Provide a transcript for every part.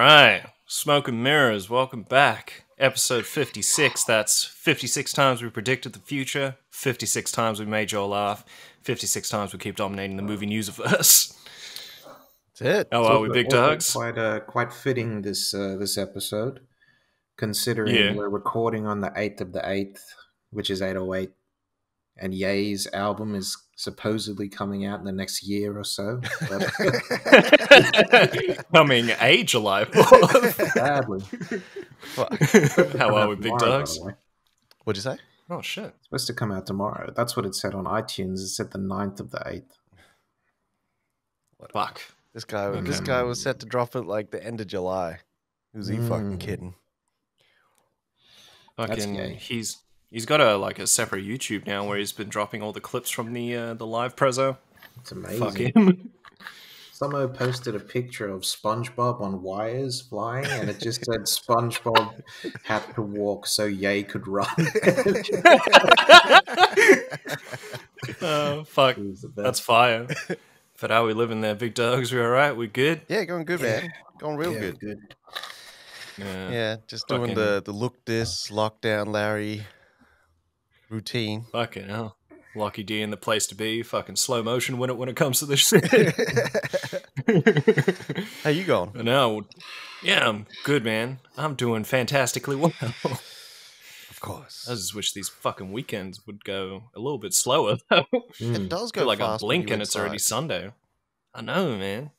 right, Smoke and Mirrors, welcome back. Episode 56, that's 56 times we predicted the future, 56 times we made you all laugh, 56 times we keep dominating the movie newsverse. That's it. How are we, big dogs? Quite fitting this episode, considering we're recording on the 8th of the 8th, which is 808, and Ye's album is supposedly coming out in the next year or so. Coming July 4th. Sadly. How are we, big dogs? What'd you say? Oh, shit. It's supposed to come out tomorrow. That's what it said on iTunes. It said the 9th of the 8th. Fuck. This guy was set to drop it like the end of July. Who's he fucking kidding? Fucking, he's got a separate YouTube now where he's been dropping all the clips from the live prezzo. It's amazing. Fuck him. Someone posted a picture of SpongeBob on wires flying, and it just said SpongeBob had to walk so Ye could run. Oh, fuck. That's fire. But how we living there, big dogs? We all right? We good? Yeah, going good, man. Going real good. Yeah, just doing the look this, lockdown Larry routine. Fucking hell. Lucky D in the place to be. Fucking slow motion when it comes to this shit. How you going? No, yeah, I'm good, man. I'm doing fantastically well. Of course. I just wish these fucking weekends would go a little bit slower, though. It does go I feel like fast I blink when and you're it's already inside. Sunday. I know, man.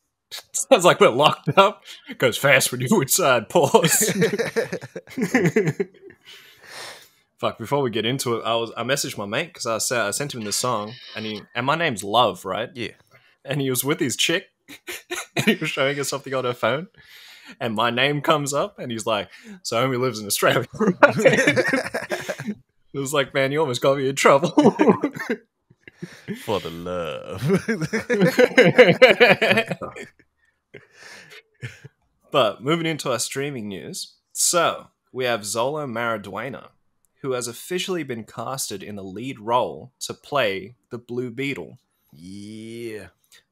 Sounds like we're locked up. It goes fast when you're inside. Pause. Fuck, before we get into it, I messaged my mate because I sent him this song, and my name's Love, right? Yeah. And he was with his chick, and he was showing us something on her phone, and my name comes up, and he's like, so Homie lives in Australia. It was like, man, you almost got me in trouble. For the love. But moving into our streaming news, so we have Zola Maraduena, who has officially been casted in the lead role to play the Blue Beetle. Yeah.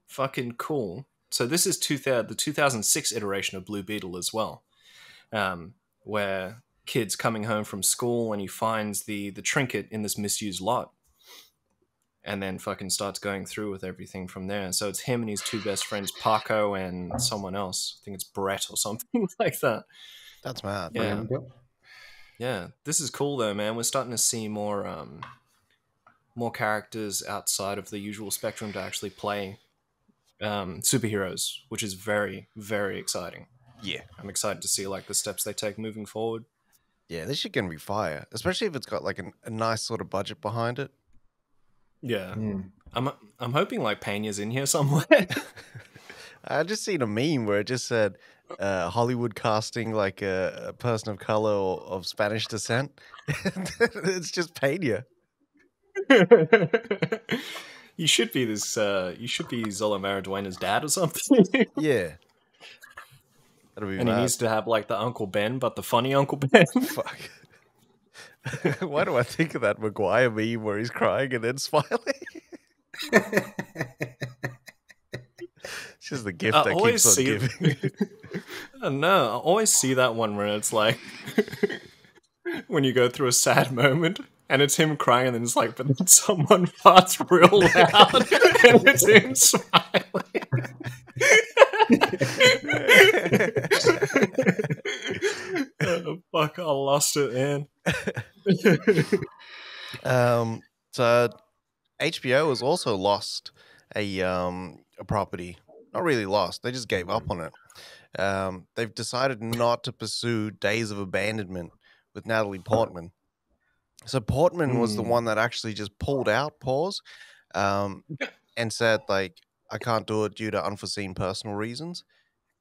Fucking cool. So this is the 2006 iteration of Blue Beetle as well, where kid's coming home from school and he finds the trinket in this misused lot, and then fucking starts going through with everything from there. So it's him and his two best friends, Paco and someone else. I think it's Brett or something like that. That's mad. Yeah. Yeah, this is cool though, man. We're starting to see more characters outside of the usual spectrum to actually play superheroes, which is very, very exciting. Yeah. I'm excited to see the steps they take moving forward. Yeah, this shit can be fire, especially if it's got a nice sort of budget behind it. Yeah. I'm hoping Peña's in here somewhere. I just seen a meme where it just said Hollywood casting a person of color or of Spanish descent. It's just Peña. You should be you should be Zola Maraduena's dad or something. Yeah. That'll be and mad. He needs to have the Uncle Ben, but the funny Uncle Ben. Fuck. Why do I think of that Maguire meme where he's crying and then smiling? It's just the gift that keeps on giving. No, I always see that one where it's when you go through a sad moment and it's him crying and then it's but then someone farts real loud and it's him smiling. Oh, fuck, I lost it, man. So HBO has also lost a property. Not really lost. They just gave up on it. They've decided not to pursue Days of Abandonment with Natalie Portman. So Portman was the one that actually just pulled out, and said I can't do it due to unforeseen personal reasons.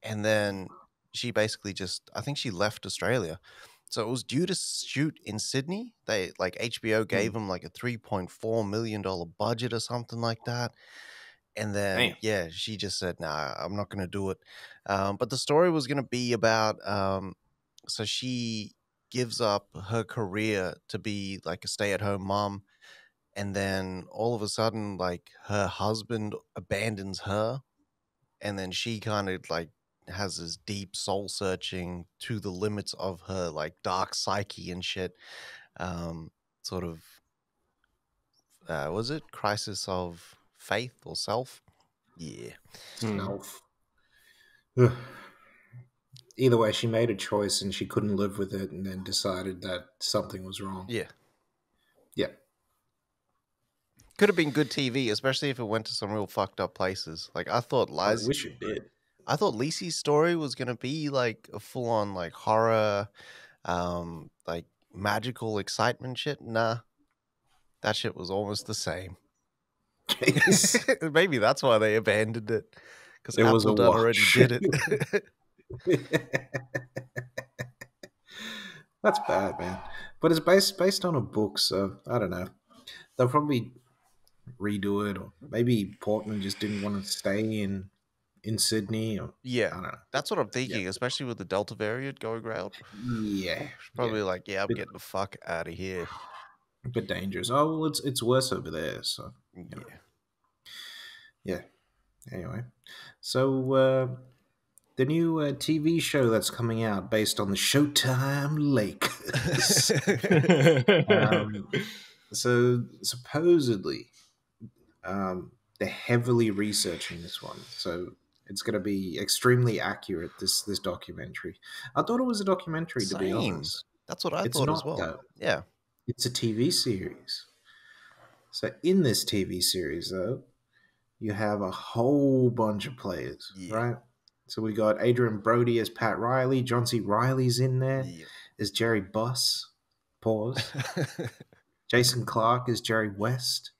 And then she basically I think she left Australia. So it was due to shoot in Sydney. They HBO gave them a $3.4 million budget or something like that. And then, she just said, nah, I'm not going to do it. But the story was going to be about, so she gives up her career to be a stay-at-home mom. And then all of a sudden, her husband abandons her. And then she kind of has this deep soul searching to the limits of her like dark psyche and shit. Sort of, was it Crisis of Faith or Self? Yeah. Self. Ugh. Either way, she made a choice and she couldn't live with it, and then decided that something was wrong. Yeah. Yeah. Could have been good TV, especially if it went to some real fucked up places. Like I thought I wish it did. I thought Lisi's story was gonna be like a full on like horror, like magical excitement shit. Nah. That shit was almost the same. Maybe that's why they abandoned it. Because Apple done already did it. That's bad, man. But it's based on a book, so I don't know. They'll probably redo it, or maybe Portman just didn't want to stay in Sydney. Or, yeah, I don't know. That's what I'm thinking, especially with the Delta variant going around. Yeah, probably like, I'm getting the fuck out of here. A bit dangerous. Oh, well, it's worse over there. So yeah. Anyway, so the new TV show that's coming out based on the Showtime Lakers. So supposedly, they're heavily researching this one. So it's going to be extremely accurate. This documentary. I thought it was a documentary, to be honest. That's what I thought as well. Though. Yeah, it's a TV series. So in this TV series, though, you have a whole bunch of players, right? So we got Adrian Brody as Pat Riley. John C. Reilly's in there. Is Jerry Buss. Pause. Jason Clarke is Jerry West.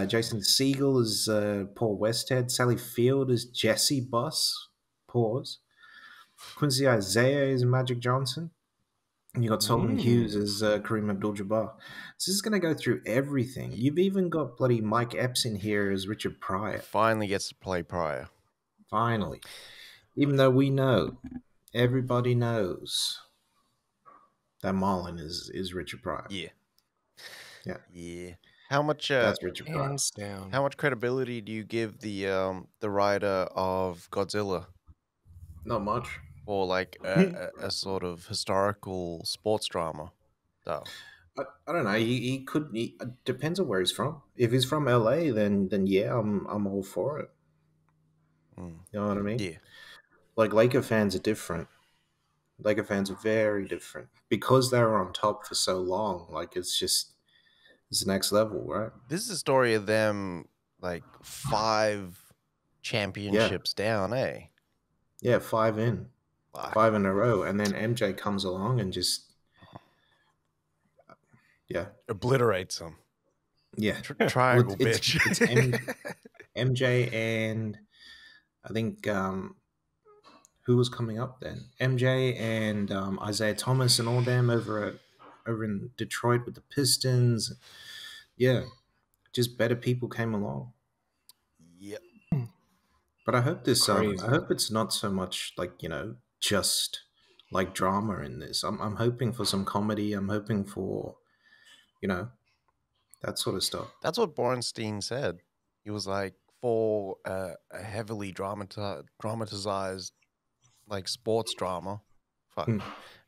Jason Segel is Paul Westhead. Sally Field is Jesse Buss. Pause. Quincy Isaiah is Magic Johnson. And you got Solomon Hughes as Kareem Abdul-Jabbar. So this is going to go through everything. You've even got bloody Mike Epps in here as Richard Pryor. Finally gets to play Pryor. Finally. Even though we know, everybody knows that Marlon is Richard Pryor. Yeah. How much? That's Richard Pryor. Hands down. How much credibility do you give the writer of Godzilla? Not much. Or like a sort of historical sports drama, though. I don't know. He could. It depends on where he's from. If he's from LA, then yeah, I'm all for it. You know what I mean? Yeah. Like Laker fans are different. Laker fans are very different because they were on top for so long. Like it's the next level, right? This is a story of them like 5 championships down, eh? Yeah, 5 in. 5 in a row, and then MJ comes along and just obliterates them. Yeah, triangle bitch. It's MJ and I think who was coming up then? MJ and Isaiah Thomas and all them over in Detroit with the Pistons. Yeah, just better people came along. Yep. But I hope this. I hope it's not so much like just like drama in this. I'm hoping for some comedy. I'm hoping for, that sort of stuff. That's what Bornstein said. He was like, for a heavily dramatized like sports drama. Fuck. How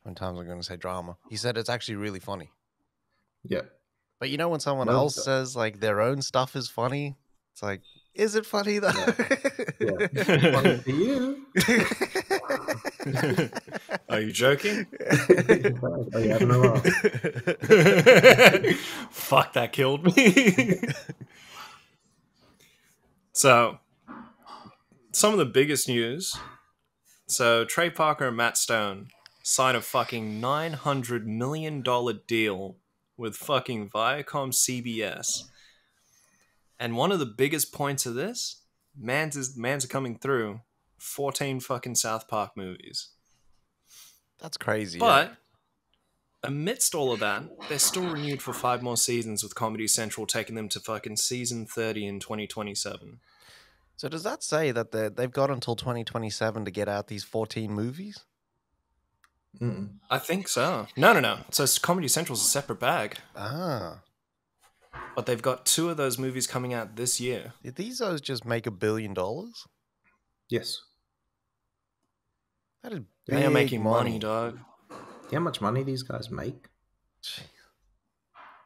many times am I going to say drama? He said it's actually really funny. Yeah. But when someone else says like their own stuff is funny, it's like, is it funny though? Yeah. Funny for you. Are you joking? Are you having a laugh? Fuck, that killed me. So, some of the biggest news. So, Trey Parker and Matt Stone signed a fucking $900 million deal with fucking Viacom CBS. And one of the biggest points of this, mans are coming through 14 fucking South Park movies. That's crazy. But amidst all of that, they're still renewed for 5 more seasons, with Comedy Central taking them to fucking season 30 in 2027. So does that say that they've got until 2027 to get out these 14 movies? Mm-mm. I think so. No. So Comedy Central's a separate bag. Ah. But they've got 2 of those movies coming out this year. Did these just make $1 billion? Yes. That is They are making money, money, dog. You know how much money these guys make?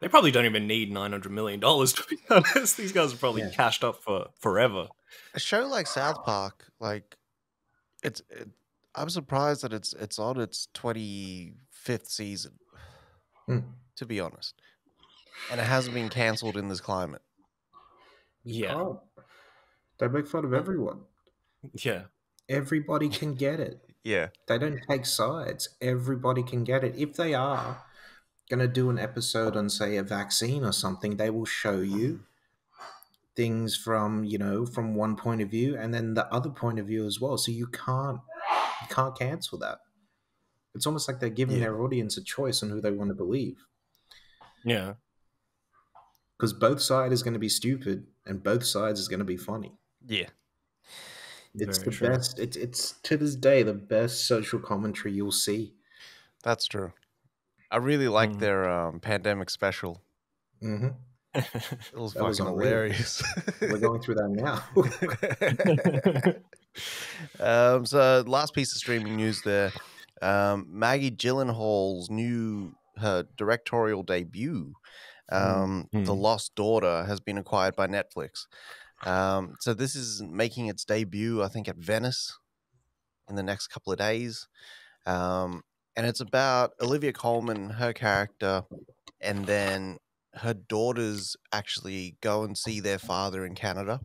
They probably don't even need $900 million, to be honest. These guys are probably cashed up for forever. A show like South Park, like, I'm surprised that it's on its 25th season, to be honest. And it hasn't been cancelled in this climate. Yeah. Oh, they make fun of everyone. Yeah. Everybody can get it. Yeah. They don't take sides. Everybody can get it. If they are going to do an episode on, say, a vaccine or something, they will show you things from, from one point of view and then the other point of view as well. So you can't cancel that. It's almost like they're giving their audience a choice on who they want to believe. Yeah. Because both sides is going to be stupid and both sides is going to be funny. Yeah. It's the best. It's to this day the best social commentary you'll see. That's true. I really like their pandemic special. Mm-hmm. It was fucking hilarious. We're going through that now. So last piece of streaming news there. Maggie Gyllenhaal's her directorial debut, The Lost Daughter, has been acquired by Netflix. So this is making its debut, I think, at Venice in the next couple of days. And it's about Olivia Colman, her character, and then her daughters actually go and see their father in Canada.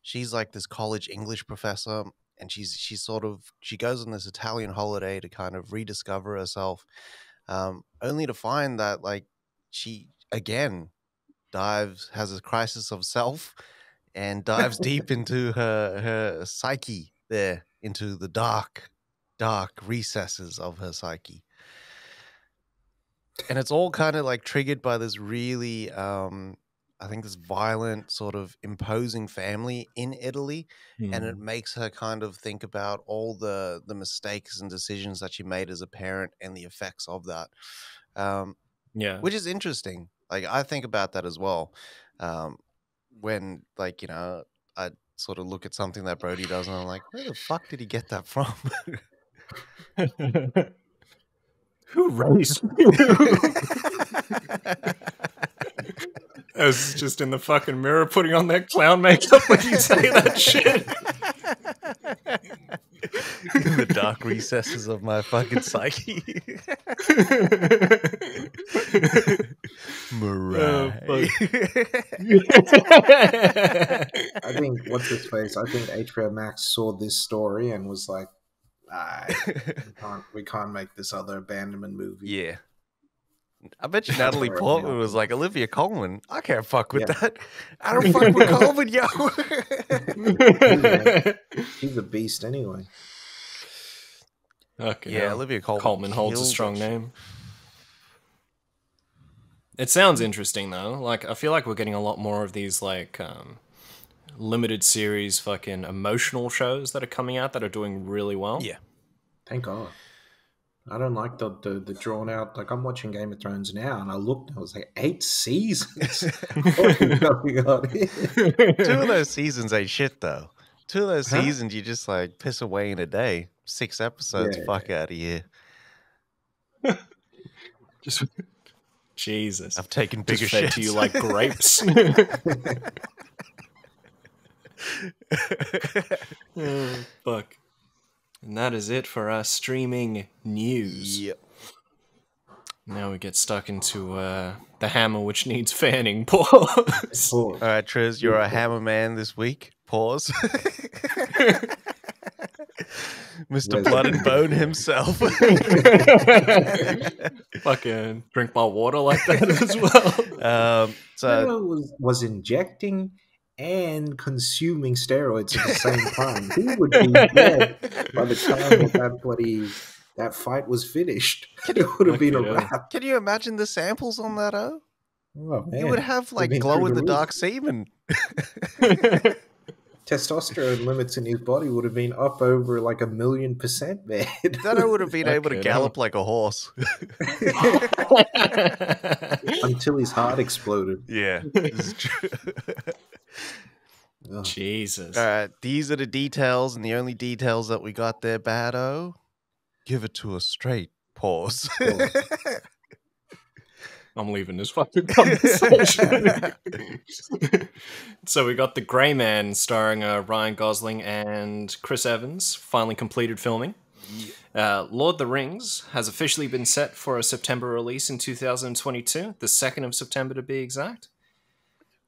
She's like this college English professor, and she goes on this Italian holiday to kind of rediscover herself, only to find that like she again has a crisis of self and dives deep into her psyche there, into the dark recesses of her psyche. And it's all kind of like triggered by this really, I think this violent sort of imposing family in Italy. And it makes her kind of think about all the mistakes and decisions that she made as a parent and the effects of that. Which is interesting. Like, I think about that as well. When, like, I sort of look at something that Brody does and I'm like, where the fuck did he get that from? Who raised you? I was just in the fucking mirror putting on that clown makeup when you say that shit. In the dark recesses of my fucking psyche. Mariah. I think, what's his face? I think HBO Max saw this story and was like, we can't make this other abandonment movie. Yeah. I bet you Natalie Portman was like, Olivia Colman, I can't fuck with that. I don't fuck with Colman, yo. She's a beast anyway. Okay, yeah, Olivia Colman holds a strong name. It sounds interesting though. Like, I feel like we're getting a lot more of these like limited series fucking emotional shows that are coming out that are doing really well. Yeah. Thank God. I don't like the drawn out. Like, I'm watching Game of Thrones now, and I looked, and I was like, 8 seasons. What is going on here? 2 of those seasons ain't shit though. 2 of those seasons you just like piss away in a day. 6 episodes, fuck out of here. Just Jesus. I've taken bigger fed shits to you like grapes. Oh, fuck. And that is it for our streaming news. Yep. Now we get stuck into the hammer which needs fanning. Pause. All right, Triz, you're a hammer man this week. Pause. Mr. Blood and Bone himself. Fucking drink my water like that as well. So was injecting and consuming steroids at the same time. He would be dead by the time that fight was finished. It would have been a wrap. Can you imagine the samples on that? Oh, man. You would have like glow in the dark semen. Testosterone limits in his body would have been up over like 1,000,000%, man. Then I would have been able to gallop like a horse. Until his heart exploded. Yeah, this is true. Jesus. All right, these are the details, and the only details that we got there, Baddo. Give it to us straight. Pause. I'm leaving this fucking conversation. So we got The Grey Man starring Ryan Gosling and Chris Evans finally completed filming. Lord of the Rings has officially been set for a September release in 2022, the 2nd of September to be exact.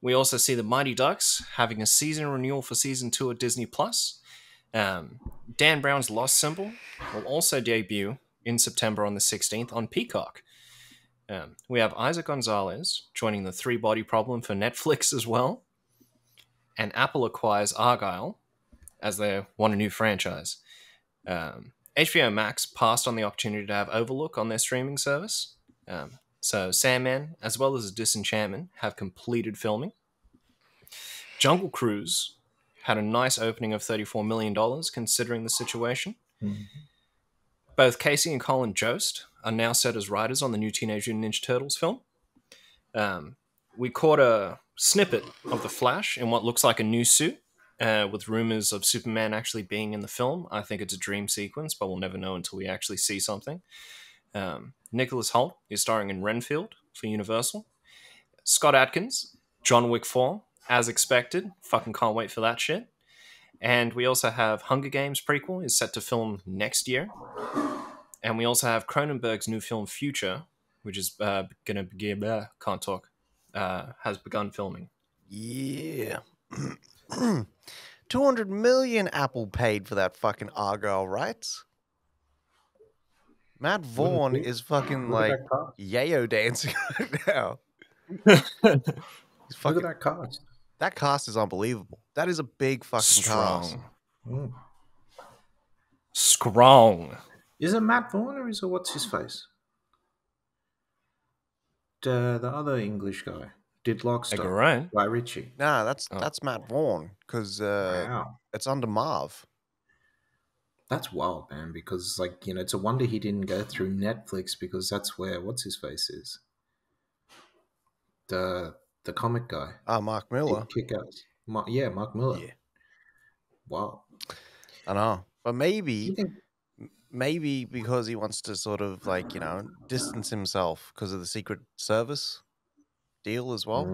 We also see the Mighty Ducks having a season renewal for season 2 at Disney Plus. Dan Brown's Lost Symbol will also debut in September on the 16th on Peacock. We have Isaac Gonzalez joining the Three Body Problem for Netflix as well. And Apple acquires Argyle as they want a new franchise. HBO Max passed on the opportunity to have Overlook on their streaming service. So Sandman, as well as Disenchantment, have completed filming. Jungle Cruise had a nice opening of $34 million, considering the situation. Mm-hmm. Both Casey and Colin Jost are now set as writers on the new Teenage Mutant Ninja Turtles film. We caught a snippet of The Flash in what looks like a new suit, with rumors of Superman actually being in the film. I think it's a dream sequence, but we'll never know until we actually see something. Nicholas Hoult is starring in Renfield for Universal. Scott Adkins, John Wick 4, as expected. Fucking can't wait for that shit. And we also have Hunger Games prequel is set to film next year. And we also have Cronenberg's new film Future, which is going to begin, can't talk, has begun filming. Yeah. 200 million Apple paid for that fucking Argyle rights. Matt Vaughn is fucking like yayo dancing right now. Look at that cast. That cast is unbelievable. That is a big fucking cast. Strong. Is it Matt Vaughn or is it what's his face? The other English guy did Lockstock. Right. By Ritchie. Nah, that's Matt Vaughn because it's under Marv. That's wild, man. Because it's a wonder he didn't go through Netflix because that's where what's his face is. The comic guy. Mark Miller. Kick-Ass. Mark Miller. Yeah. Wow. I know, but maybe because he wants to sort of distance himself because of the Secret Service deal as well.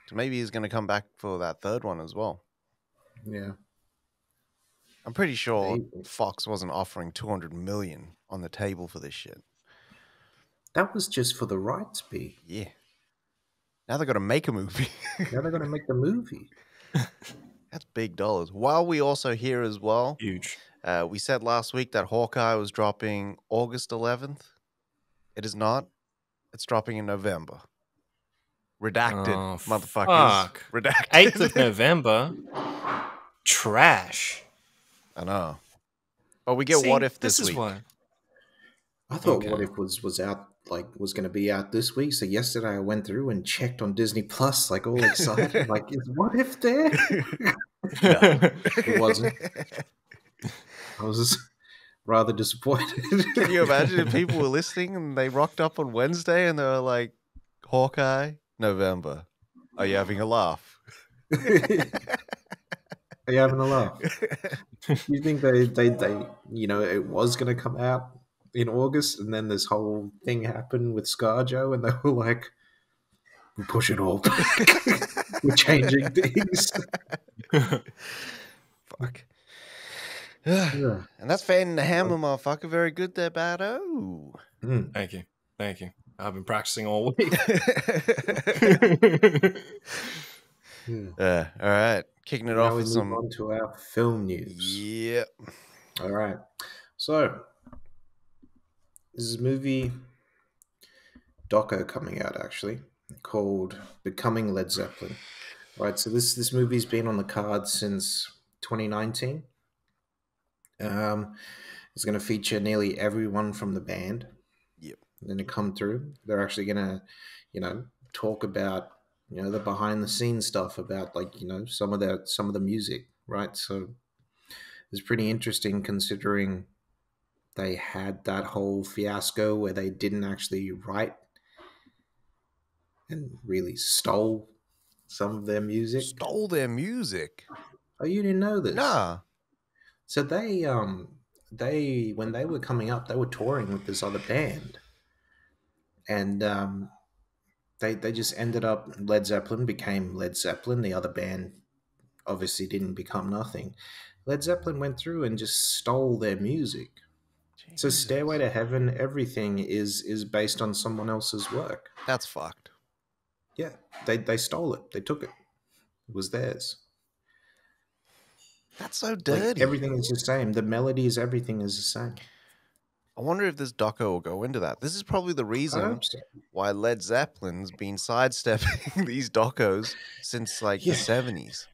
So maybe he's going to come back for that third one as well. Yeah. I'm pretty sure Fox wasn't offering 200 million on the table for this shit. That was just for the rights, B. Yeah. Now they've got to make a movie. Now they're going to make the movie. That's big dollars. While we also hear as well, huge. We said last week that Hawkeye was dropping August 11th. It is not. It's dropping in November. Redacted, motherfuckers. Fuck. Redacted. 8th of November. Trash. I know. But we get What If this week. Why. I thought What If was out, was going to be out this week. So yesterday I went through and checked on Disney Plus, all excited. Is What If there? No, it wasn't. I was rather disappointed. Can you imagine if people were listening and they rocked up on Wednesday and they were like, Hawkeye, November. Are you having a laugh? Are you having a laugh? You think they it was going to come out in August and then this whole thing happened with ScarJo and they were like, we push it all back. We're changing things. Fuck. Yeah. And that's Fan the Hammer, motherfucker. Very good there, Bado. Thank you. I've been practicing all week. All right. Kicking it off with some... on to our film news. Yeah. All right. So, this is a movie doco coming out, actually, called Becoming Led Zeppelin. Right, so this movie's been on the cards since 2019. It's going to feature nearly everyone from the band. Yep. Then to come through, they're actually going to, talk about, the behind the scenes stuff about some of the music, right? So it's pretty interesting considering they had that whole fiasco where they didn't actually write and really stole some of their music. Stole their music? Oh, you didn't know this? Nah. So they when they were coming up, they were touring with this other band, and they just ended up. Led Zeppelin became Led Zeppelin. The other band obviously didn't become nothing. Led Zeppelin went through and just stole their music. Jesus. So Stairway to Heaven, everything is based on someone else's work. That's fucked. Yeah, they stole it. They took it. It was theirs. That's so dirty. Like, everything is the same. The melodies, everything is the same. I wonder if this doco will go into that. This is probably the reason why Led Zeppelin's been sidestepping these docos since like the 70s.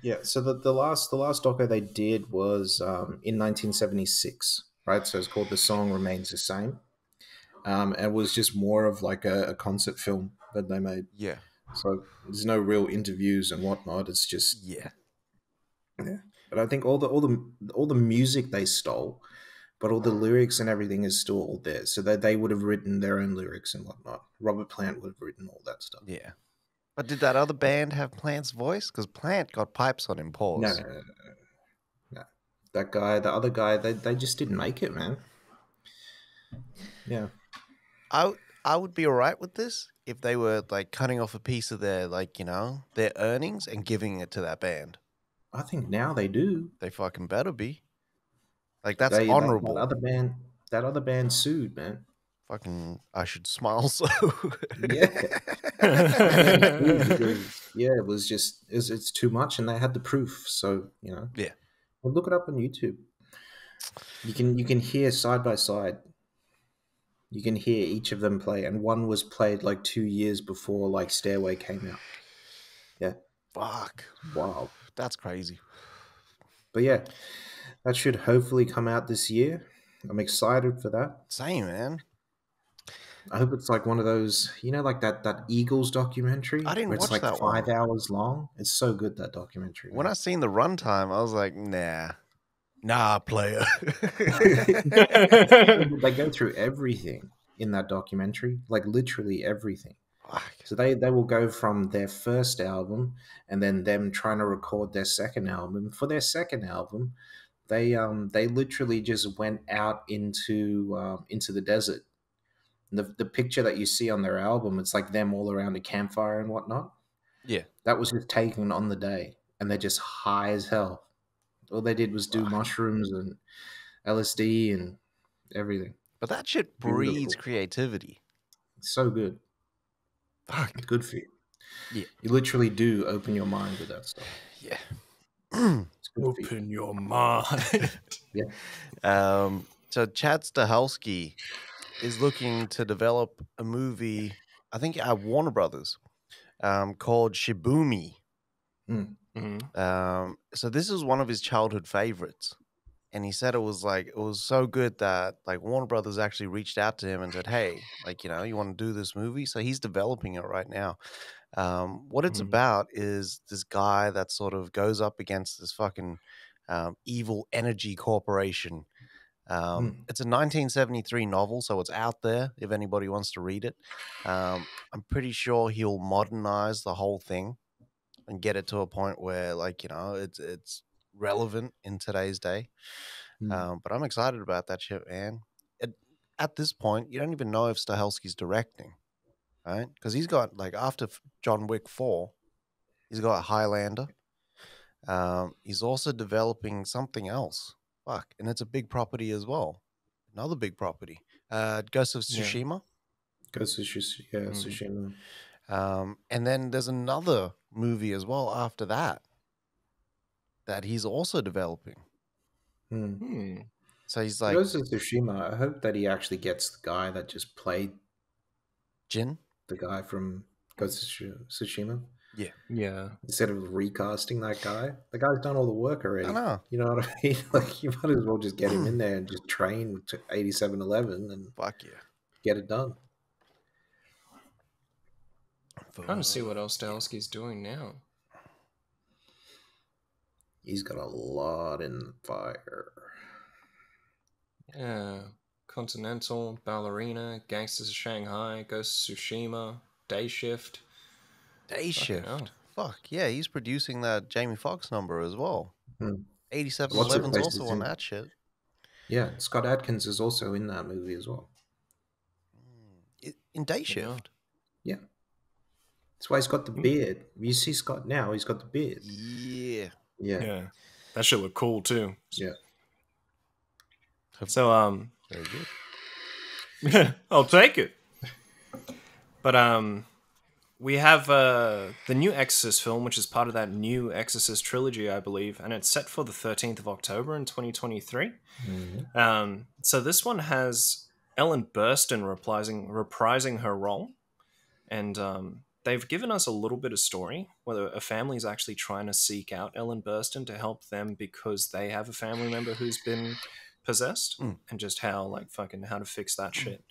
Yeah, so the last doco they did was in 1976, right? So it's called The Song Remains the Same. It was just more of like a concert film that they made. Yeah. So there's no real interviews and whatnot. It's just yeah. But I think all the music they stole, but all the lyrics and everything is still all there. So they would have written their own lyrics and whatnot. Robert Plant would have written all that stuff. Yeah. But did that other band have Plant's voice? Because Plant got pipes on him, pause. No. That guy, the other guy, they just didn't make it, man. Yeah. I would be all right with this if they were like cutting off a piece of their, like, you know, their earnings and giving it to that band. I think now they do. They fucking better be. Like, that's honorable. That other band sued, man. Fucking, I should smile so. Yeah. Yeah, it was just, it's too much, and they had the proof. So, you know. Yeah. Well, look it up on YouTube. You can hear side by side. You can hear each of them play, and one was played like 2 years before like Stairway came out. Yeah. Fuck. Wow. That's crazy. But yeah, that should hopefully come out this year. I'm excited for that. Same, man. I hope it's like one of those, you know, like that Eagles documentary. I didn't watch it's like that 5 hours long. It's so good, that documentary. When I seen the runtime, I was like, nah, player. They go through everything in that documentary, like literally everything. Fuck. So they will go from their first album and then them trying to record their second album. For their second album, they literally just went out into the desert. The picture that you see on their album, it's like them all around a campfire and whatnot. Yeah. That was just taken on the day, and they're just high as hell. All they did was do mushrooms and LSD and everything. But that shit breeds creativity. So good. Fuck. It's good for you. Yeah. You literally do open your mind with that stuff. Yeah. It's good open your mind. Yeah. So Chad Stahelski is looking to develop a movie, I think at Warner Brothers, called Shibumi. Mm. So this is one of his childhood favorites, and he said it was so good that like Warner Brothers actually reached out to him and said, hey, like, you know, you want to do this movie? So he's developing it right now. What it's about is this guy that sort of goes up against this fucking evil energy corporation. It's a 1973 novel, so it's out there if anybody wants to read it. I'm pretty sure he'll modernize the whole thing and get it to a point where, like, you know, it's relevant in today's day. But I'm excited about that shit, man. At this point, you don't even know if Stahelski's directing, right? Because he's got, like, after John Wick 4, he's got Highlander. He's also developing something else. Fuck, and it's a big property as well. Another big property. Ghost of Tsushima. Ghost of Tsushima. And then there's another movie as well after that he's also developing. So he's like, Ghost of Tsushima. I hope that he actually gets the guy that just played Jin, the guy from Ghost of Tsushima. Yeah. Instead of recasting that guy, the guy's done all the work already. I know. You know what I mean? Like, you might as well just get him in there and just train with 8711 and fuck yeah, get it done. I'm trying to see what else Stahelski's doing now. He's got a lot in the fire. Yeah. Continental, Ballerina, Gangsters of Shanghai, Ghost of Tsushima, Day Shift. Day Shift. Fuck yeah, he's producing that Jamie Foxx number as well. 8711's also on that shit. Yeah, Scott Adkins is also in that movie as well. In Day Shift? Yeah. That's why he's got the beard. You see Scott now, he's got the beard. Yeah. Yeah. That should look cool too. Yeah. So, very good. I'll take it. But, we have the new Exorcist film, which is part of that new Exorcist trilogy, I believe, and it's set for the 13th of October in 2023. Mm-hmm. So this one has Ellen Burstyn reprising her role, and they've given us a little bit of story, whether a family is actually trying to seek out Ellen Burstyn to help them because they have a family member who's been possessed, and just how to fix that shit.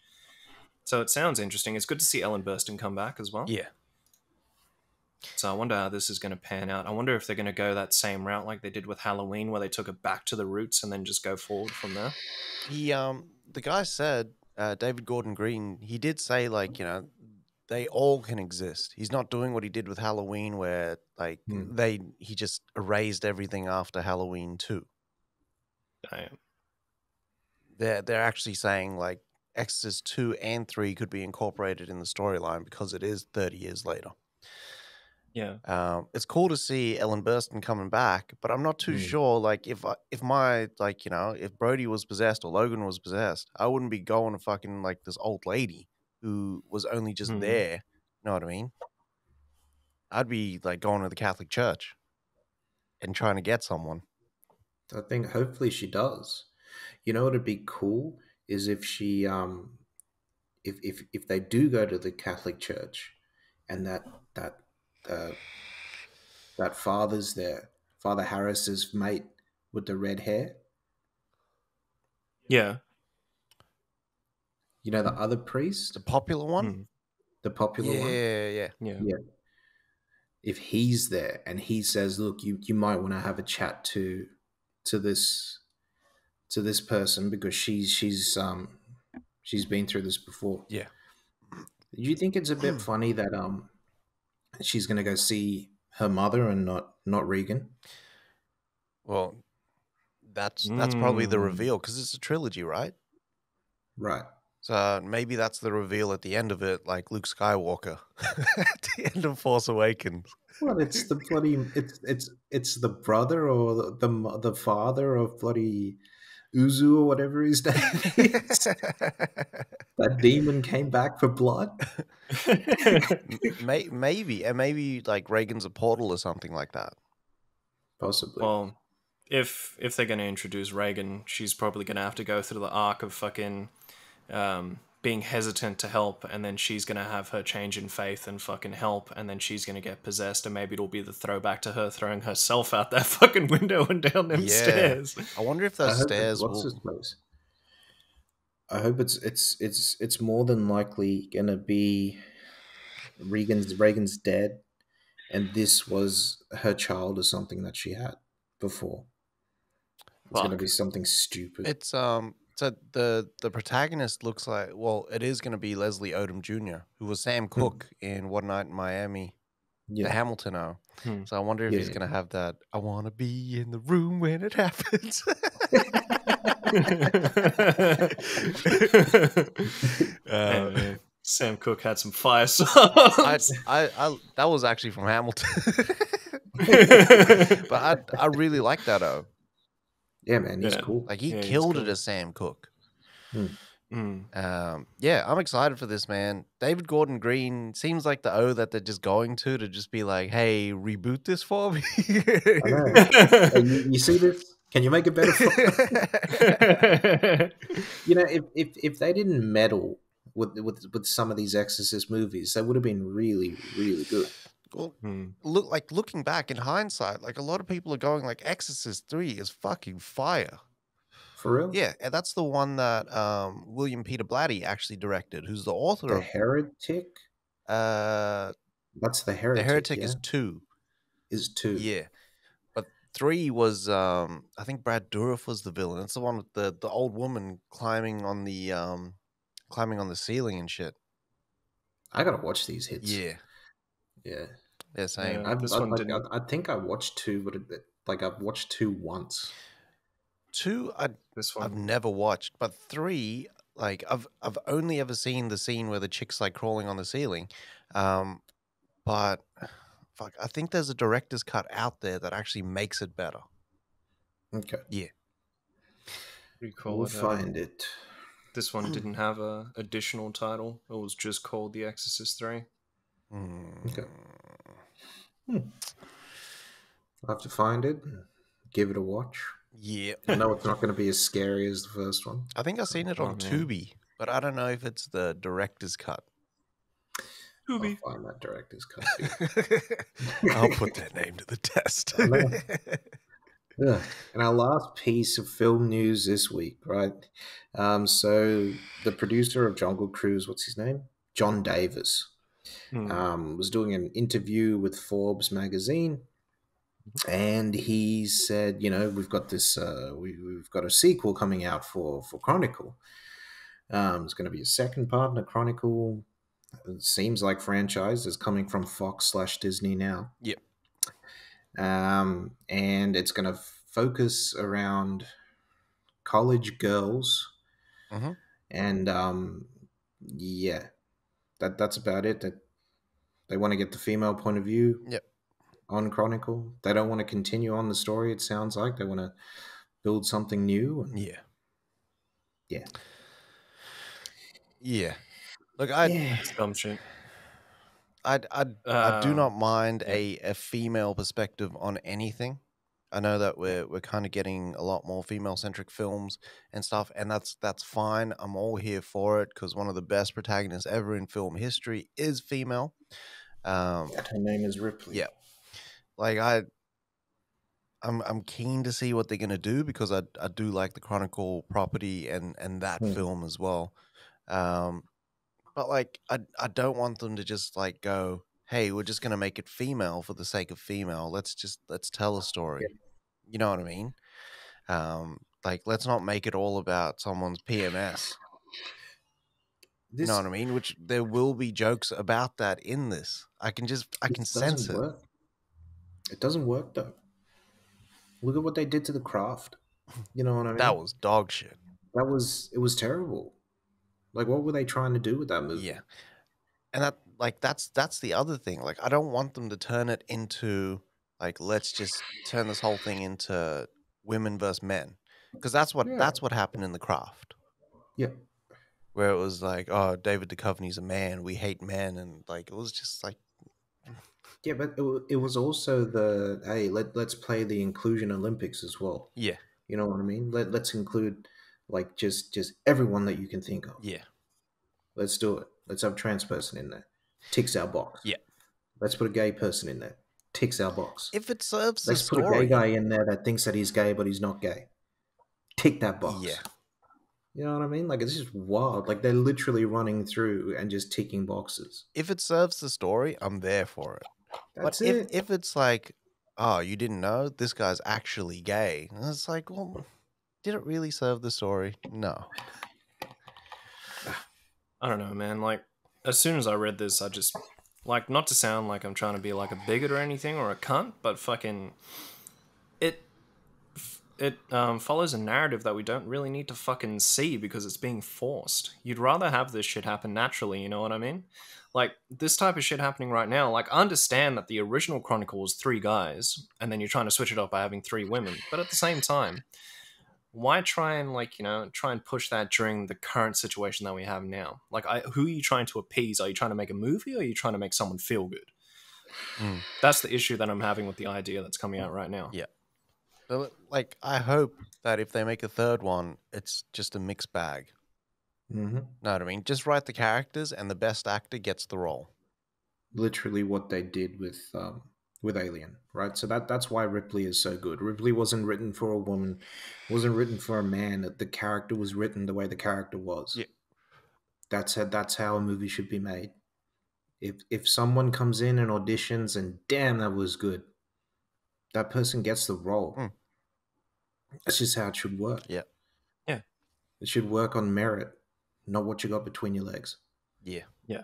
So it sounds interesting. It's good to see Ellen Burstyn come back as well. Yeah. So I wonder how this is going to pan out. I wonder if they're going to go that same route like they did with Halloween, where they took it back to the roots and then just go forward from there. The guy said, David Gordon Green, he did say, they all can exist. He's not doing what he did with Halloween, where he just erased everything after Halloween 2. Damn. They're actually saying Exorcist 2 and 3 could be incorporated in the storyline because it is 30 years later. Yeah. It's cool to see Ellen Burstyn coming back, but I'm not too sure. If Brody was possessed or Logan was possessed, I wouldn't be going to fucking this old lady who was only just there. You know what I mean? I'd be going to the Catholic Church and trying to get someone. I think hopefully she does. You know what would be cool is if she if they do go to the Catholic Church and that father's there, Father Harris's mate with the red hair. Yeah. You know the other priest? The popular one? The popular one? Yeah. If he's there and he says, look, you might want to have a chat to this person because she's been through this before. Yeah. Do you think it's a bit funny that she's going to go see her mother and not Regan? Well, that's probably the reveal because it's a trilogy, right? Right. So maybe that's the reveal at the end of it, like Luke Skywalker at the end of Force Awakens. Well, it's the bloody it's the brother or the father of bloody Uzu or whatever his name is. That demon came back for blood. Maybe, and maybe Reagan's a portal or something like that. Possibly. Well, if they're going to introduce Reagan, she's probably going to have to go through the arc of fucking being hesitant to help, and then she's going to have her change in faith and fucking help, and then she's going to get possessed, and maybe it'll be the throwback to her throwing herself out that fucking window and down them stairs. I wonder if those stairs will... I hope it's more than likely going to be Reagan's dead, and this was her child or something that she had before. It's going to be something stupid. It's so the protagonist looks like, well, it is going to be Leslie Odom Jr., who was Sam Cooke in One Night in Miami, the Hamilton. So I wonder if he's going to have that, I want to be in the room when it happens. Sam Cooke had some fire songs. I that was actually from Hamilton. But I really like that, Yeah, man, he's cool. He killed it as Sam Cooke. I'm excited for this, man. David Gordon Green seems like the O that they're just going to just be like, hey, reboot this for me. I know. Hey, you see this? Can you make it better? If they didn't meddle with some of these Exorcist movies, they would have been really, really good. Well, looking back in hindsight, a lot of people are going Exorcist 3 is fucking fire. For real? Yeah, and that's the one that William Peter Blatty actually directed, who's the author of Heretic. That's the Heretic. The Heretic is 2. Is 2. Yeah, but 3 was I think Brad Dourif was the villain. It's the one with the old woman climbing on the ceiling and shit. I gotta watch these hits. Yeah. Yeah, same. I think I watched 2, but I've watched 2 once. 2, This one. I've never watched, but 3, like I've only ever seen the scene where the chick's like crawling on the ceiling. But fuck, I think there's a director's cut out there that actually makes it better. Okay. Yeah. We'll find it. This one didn't have a additional title. It was just called The Exorcist 3. Okay. I'll have to find it and give it a watch. Yeah. I know it's not going to be as scary as the first one. I think I've seen it on Tubi, but I don't know if it's the director's cut. Tubi. I'll find that director's cut. I'll put their name to the test. Yeah. And our last piece of film news this week, right? So the producer of Jungle Cruise, what's his name? John Davis, was doing an interview with Forbes magazine, and he said, you know, we've got this, we've got a sequel coming out for Chronicle. There's going to be a second part in the Chronicle. It seems like franchise is coming from Fox/Disney now. Yep. And it's going to focus around college girls. And yeah, that's about it. That they want to get the female point of view. Yep. On Chronicle. They don't want to continue on the story, it sounds like. They want to build something new. And yeah. Look, Dumb shit. I do not mind a female perspective on anything. I know that we're kind of getting a lot more female-centric films and stuff, and that's fine. I'm all here for it because one of the best protagonists ever in film history is female. Her name is Ripley. Yeah. Like I'm keen to see what they're gonna do because I do like the Chronicle property and that film as well. But like I don't want them to just like go, hey, we're just gonna make it female for the sake of female. Let's tell a story. Yeah. You know what I mean? Like let's not make it all about someone's PMS. You know what I mean? Which there will be jokes about that in this. I can sense it. It doesn't work though. Look at what they did to The Craft. You know what I mean? That was dog shit. It was terrible. Like, what were they trying to do with that movie? Yeah. And that's the other thing. Like, I don't want them to turn it into like, let's just turn this whole thing into women versus men. Because that's what happened in The Craft. Yeah. Where it was like, oh, David Duchovny's a man, we hate men, and like it was just like yeah, but it was also the hey, let's play the inclusion Olympics as well. Yeah. You know what I mean? Let's include like just everyone that you can think of. Yeah. Let's do it. Let's have a trans person in there. Ticks our box. Yeah. Let's put a gay person in there. Ticks our box. If it serves the Let's story. put a gay guy in there that thinks that he's gay but he's not gay. Tick that box. Yeah. You know what I mean? Like, it's just wild. Like, they're literally running through and just ticking boxes. If it serves the story, I'm there for it. That's it. If it's like, oh, you didn't know this guy's actually gay, and it's like, well, did it really serve the story? No. I don't know, man. Like, as soon as I read this, I just, like, not to sound like I'm trying to be like a bigot or anything or a cunt, but fucking, it follows a narrative that we don't really need to fucking see because it's being forced. You'd rather have this shit happen naturally, you know what I mean? Like, this type of shit happening right now, like, I understand that the original Chronicle was 3 guys, and then you're trying to switch it up by having 3 women, but at the same time, why try and, like, you know, try and push that during the current situation that we have now? Like, who are you trying to appease? Are you trying to make a movie, or are you trying to make someone feel good? That's the issue that I'm having with the idea that's coming out right now. Yeah. Like, I hope that if they make a third one, it's just a mixed bag. Mm-hmm. Know what I mean? Just write the characters, and the best actor gets the role. Literally what they did with Alien, right? So that's why Ripley is so good. Ripley wasn't written for a woman, wasn't written for a man. The character was written the way the character was. Yeah. That's how a movie should be made. If someone comes in and auditions and damn, that was good, that person gets the role. That's just how it should work. Yeah. Yeah. It should work on merit, not what you got between your legs. Yeah. Yeah.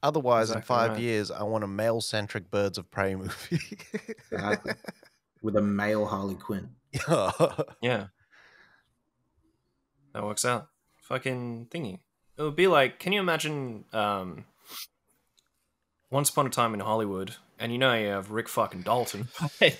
Otherwise, Exactly in 5 right. years, I want a male-centric Birds of Prey movie. Exactly. With a male Harley Quinn. Yeah. That works out. Fucking thingy. It would be like, can you imagine Once Upon a Time in Hollywood, and you know you have Rick fucking Dalton, right?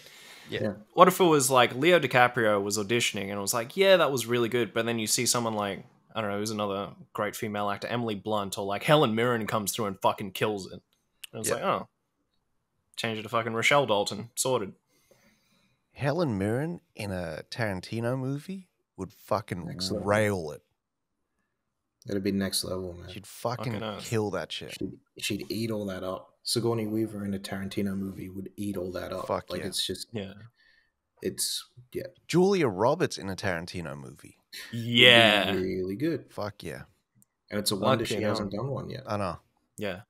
Yeah. What if it was like Leo DiCaprio was auditioning and it was like, yeah, that was really good, but then you see someone like, I don't know, who's another great female actor, Emily Blunt, or like Helen Mirren comes through and fucking kills it. And it's like, oh, change it to fucking Rochelle Dalton. Sorted. Helen Mirren in a Tarantino movie would fucking rail it. It'd be next level, man. She'd fucking kill that shit. She'd eat all that up. Sigourney Weaver in a Tarantino movie would eat all that up. Fuck like yeah. it's just it's Julia Roberts in a Tarantino movie. Yeah. Would be really good. Fuck yeah. And it's a wonder she hasn't done one yet. I know. Yeah.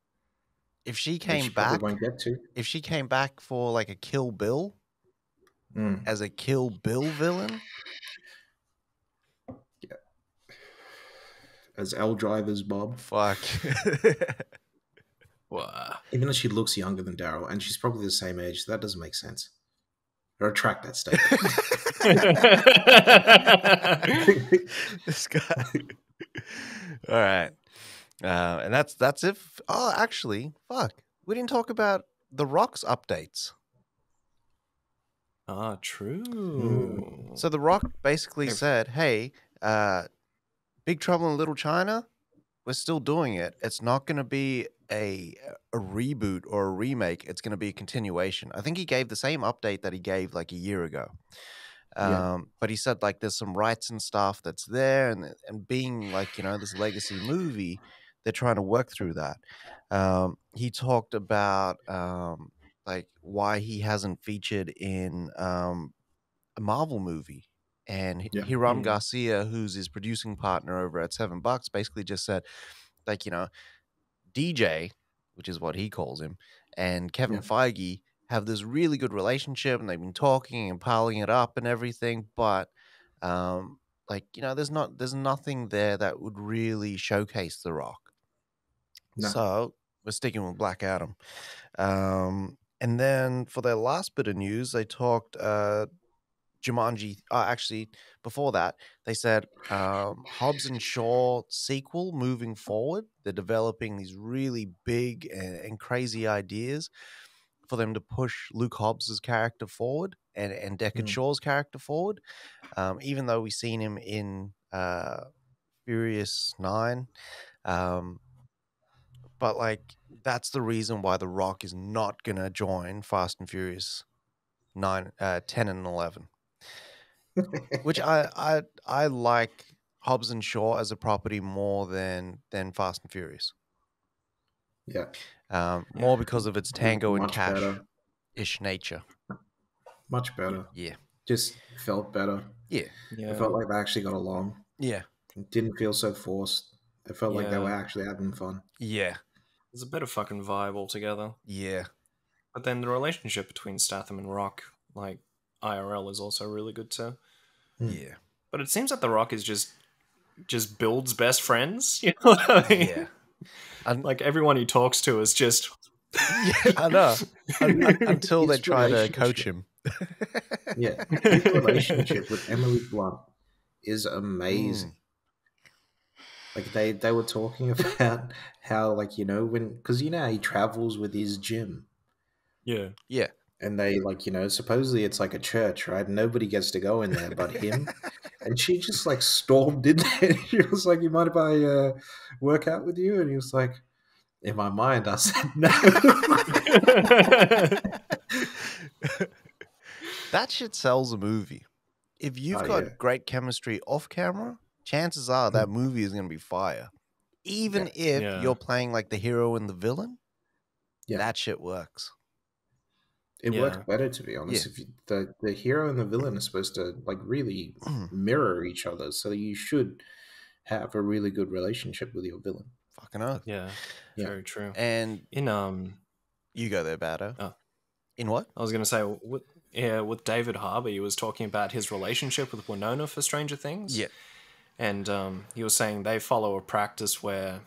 If she came back, won't get to. If she came back for like a Kill Bill, as a Kill Bill villain, as Elle Driver's Bob. Fuck. Wow. Even though she looks younger than Daryl, and she's probably the same age, that doesn't make sense. Retract that statement. This guy. All right. And that's it. Oh, actually, fuck. We didn't talk about The Rock's updates. Ah, true. So The Rock basically said, hey, Big Trouble in Little China, we're still doing it. It's not going to be a reboot or a remake. It's going to be a continuation. I think he gave the same update that he gave like a year ago. But he said like there's some rights and stuff that's there, and being like, you know, this legacy movie, they're trying to work through that. He talked about like why he hasn't featured in a Marvel movie. And Hiram Garcia, who's his producing partner over at $7, basically just said, like, you know, DJ, which is what he calls him, and Kevin Feige have this really good relationship, and they've been talking and piling it up and everything. But, like, you know, there's nothing there that would really showcase The Rock. No. So we're sticking with Black Adam. And then for their last bit of news, they talked Jumanji. Actually, before that, they said Hobbs and Shaw sequel moving forward. They're developing these really big and crazy ideas for them to push Luke Hobbs's character forward and Deckard Shaw's character forward. Even though we've seen him in Furious 9. But like that's the reason why The Rock is not gonna join Fast and Furious 10 and 11. Which I like Hobbs and Shaw as a property more than Fast and Furious. Yeah. More because of its Tango and Cash-ish nature. Much better. Yeah. Just felt better. Yeah. It felt like they actually got along. Yeah. It didn't feel so forced. It felt like they were actually having fun. Yeah. There's a better fucking vibe altogether. Yeah. But then the relationship between Statham and Rock, like IRL, is also really good too. Yeah. But it seems like The Rock is just builds best friends. You know what I mean? Yeah. Like everyone he talks to is just... Yeah, I know. Until they try to coach him. Yeah. His relationship with Emily Blunt is amazing. Like they were talking about how, like, you know, because you know how he travels with his gym. Yeah. Yeah. And they, like, you know, supposedly it's like a church, right? Nobody gets to go in there but him. And she just, like, stormed in there. She was like, you mind if I work out with you? And he was like, in my mind, I said no. That shit sells a movie. If you've got great chemistry off camera, chances are that movie is going to be fire. Even if you're playing, like, the hero and the villain, that shit works. It works better, to be honest. If the hero and the villain are supposed to, like, really mirror each other, so you should have a really good relationship with your villain. Fucking oath. Yeah, very true. And in you go there, Bado. Oh. In what? I was going to say with David Harbour, he was talking about his relationship with Winona for Stranger Things. Yeah, and he was saying they follow a practice where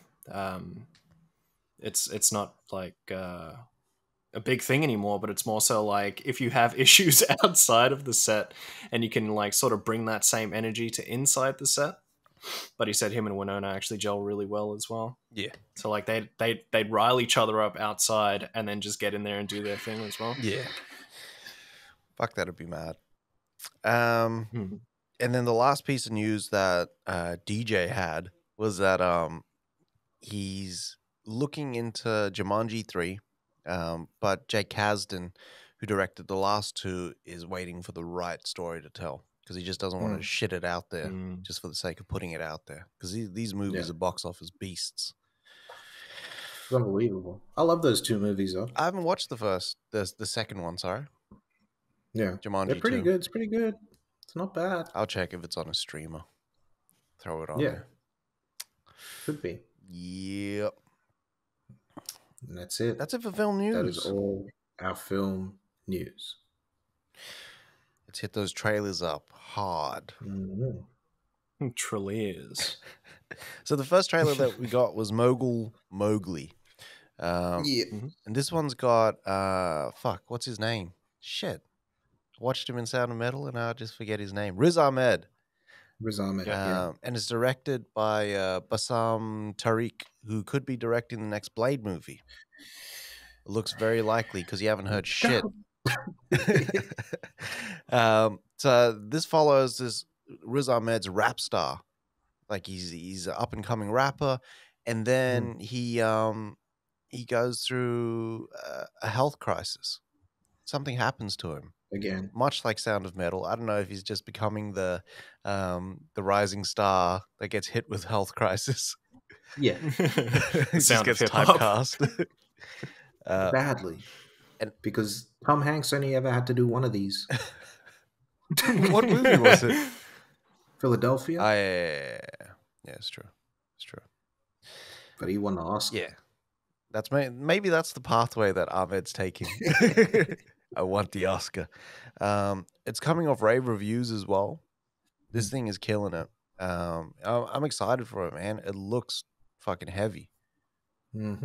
it's not like a big thing anymore, but it's more so like if you have issues outside of the set and you can, like, sort of bring that same energy to inside the set, but he said him and Winona actually gel really well as well. Yeah. So like they'd rile each other up outside and then just get in there and do their thing as well. Yeah. Fuck, that'd be mad. And then the last piece of news that DJ had was that he's looking into Jumanji 3, but Jake Kasdan, who directed the last two, is waiting for the right story to tell because he just doesn't want to shit it out there just for the sake of putting it out there because these movies are box office beasts. It's unbelievable. I love those two movies, though. I haven't watched the second one, sorry. Yeah. Jumanji They're pretty 2. good. It's pretty good. It's not bad. I'll check if it's on a streamer. Throw it on Yeah. there. Could be. Yep. And that's it. That's it for film news. That is all our film news. Let's hit those trailers up hard. Trailers. So the first trailer that we got was Mowgli. And this one's got what's his name? Shit. I watched him in Sound of Metal and I just forget his name. Riz Ahmed. Yeah. And it's directed by Bassam Tariq, who could be directing the next Blade movie. It looks very likely because you haven't heard shit. So this follows this Riz Ahmed's rap star. Like he's an up and coming rapper, and then he goes through a health crisis. Something happens to him. Again, much like Sound of Metal. I don't know if he's just becoming the rising star that gets hit with health crisis. Yeah, he just gets typecast badly, and because Tom Hanks only ever had to do one of these. What movie was it? Philadelphia. Yeah, it's true. It's true. But he won the Oscar. Yeah, that's maybe that's the pathway that Ahmed's taking. I want the Oscar. It's coming off rave reviews as well. This thing is killing it. I'm excited for it, man. It looks fucking heavy. Yeah,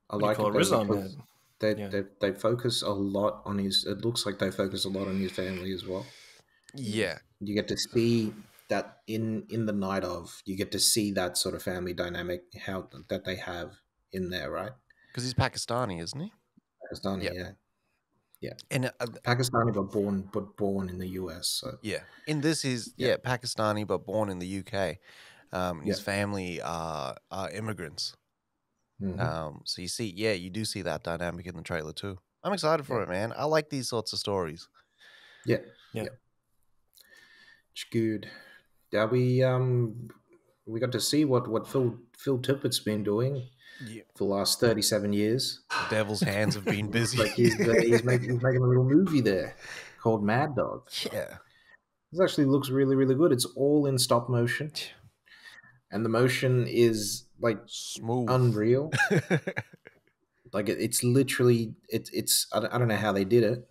I like it. They focus a lot on his. It looks like they focus a lot on his family as well. Yeah, you get to see that in the night of. You get to see that sort of family dynamic that they have in there, right? Because he's Pakistani, isn't he? Pakistani, yeah. And Pakistani, but born in the US. So. Yeah, in this he's Pakistani, but born in the UK. His family are immigrants. So you see, you do see that dynamic in the trailer too. I'm excited for it, man. I like these sorts of stories. Yeah. It's good. Yeah, we got to see what Phil Tippett's been doing for the last 37 years. The devil's hands have been busy. Like he's making a little movie there called Mad Dog. Yeah, this actually looks really, really good. It's all in stop motion, and the motion is like smooth, unreal. Like it's literally it's I don't know how they did it.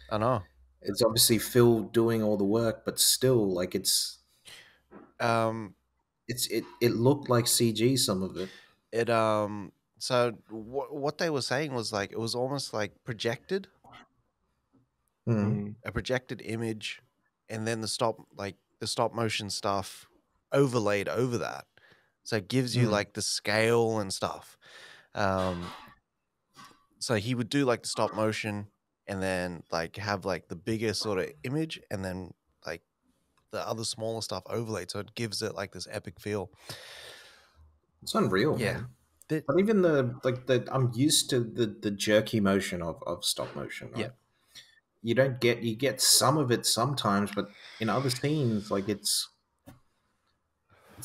I know. It's obviously Phil doing all the work, but still, like it looked like CG. Some of it. So what they were saying was like it was almost like projected, a projected image, and then the stop motion stuff overlaid over that, so it gives you like the scale and stuff. So he would do like the stop motion. And then like have like the bigger sort of image and then like the other smaller stuff overlaid. So it gives it like this epic feel. It's unreal. Yeah. Man. But even I'm used to the jerky motion of stop motion. Right? Yeah. You get some of it sometimes, but in other scenes, like it's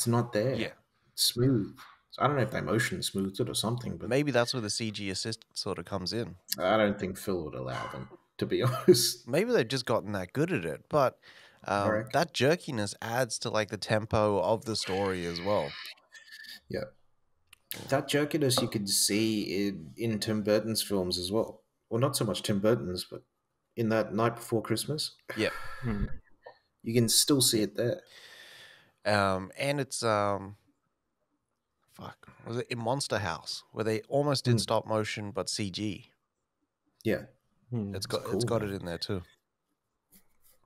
not there. Yeah. It's smooth. So I don't know if they motion smoothed it or something, but maybe that's where the CG assist sort of comes in. I don't think Phil would allow them, to be honest. Maybe they've just gotten that good at it, but that jerkiness adds to like the tempo of the story as well. Yeah, that jerkiness you could see in Tim Burton's films as well. Well, not so much Tim Burton's, but in that Night Before Christmas. Yeah, you can still see it there. And it's was it in Monster House where they almost did stop motion but CG? Yeah, it's got it in there too.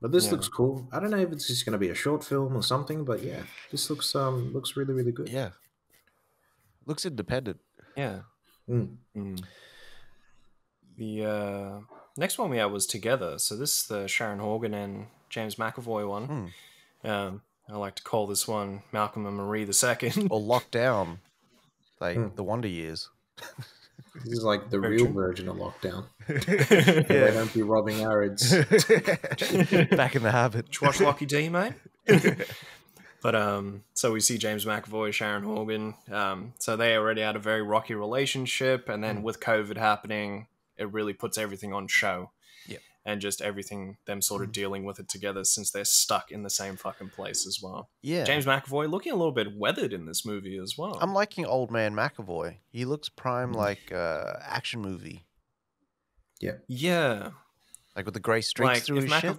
But this looks cool. I don't know if it's just going to be a short film or something, but yeah, this looks really, really good. Yeah. Looks independent. Yeah. The next one we had was Together. So this is the Sharon Horgan and James McAvoy one. I like to call this one Malcolm and Marie II. Or Lockdown, like the Wonder Years. This is like the Very real true. version of Lockdown. They don't be robbing Arids. Back in the habit. Watch Lucky D, mate. But so we see James McAvoy, Sharon Horgan. So they already had a very rocky relationship, and then with COVID happening, it really puts everything on show. Yeah. And just everything, them sort of dealing with it together since they're stuck in the same fucking place as well. Yeah. James McAvoy looking a little bit weathered in this movie as well. I'm liking Old Man McAvoy. He looks prime like action movie. Yeah. Yeah. Like with the grey streaks through his shit.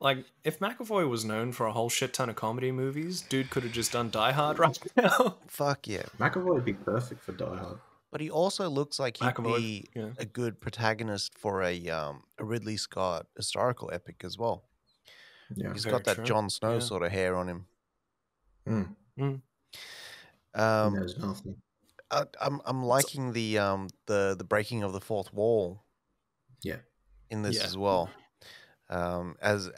Like, if McAvoy was known for a whole shit ton of comedy movies, dude could have just done Die Hard right now. Fuck yeah. McAvoy would be perfect for Die Hard. But he also looks like he'd McAvoy, be a good protagonist for a Ridley Scott historical epic as well. Yeah. He's Very got that true. Jon Snow sort of hair on him. He knows nothing. I'm liking the breaking of the fourth wall. Yeah. In this as well. As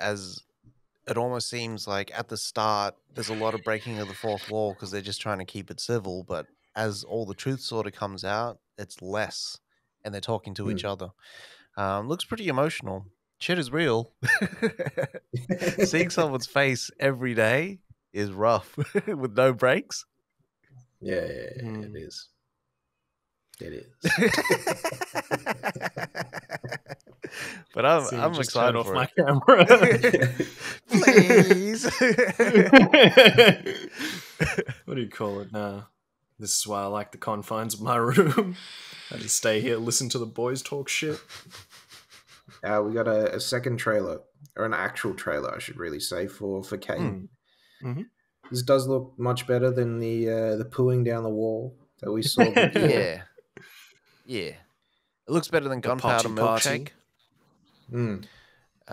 it almost seems like at the start there's a lot of breaking of the fourth wall because they're just trying to keep it civil, but as all the truth sort of comes out, it's less, and they're talking to each other. Looks pretty emotional. Shit is real. Seeing someone's face every day is rough with no breaks. Yeah, it is. It is. But I'm excited for my it. camera. Please. What do you call it? This is why I like the confines of my room. I just stay here, listen to the boys talk shit. We got a second trailer, or an actual trailer, I should really say, for Kane. This does look much better than the pooing down the wall that we saw before. Yeah. It looks better than Gunpowder Milkshake.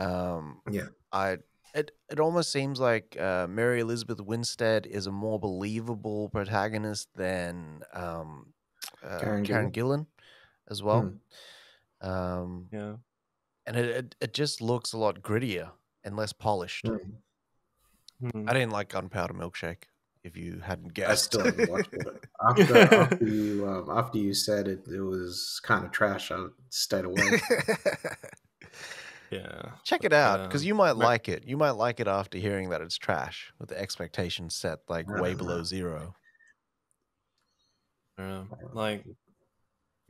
Yeah. It almost seems like Mary Elizabeth Winstead is a more believable protagonist than Karen Gillan as well. Yeah. And it just looks a lot grittier and less polished. I didn't like Gunpowder Milkshake, if you hadn't guessed. I still haven't watched it. After you said it was kind of trash, I stayed away. Yeah. Check it out, because you might like it. You might like it after hearing that it's trash, with the expectations set like way below zero. Like,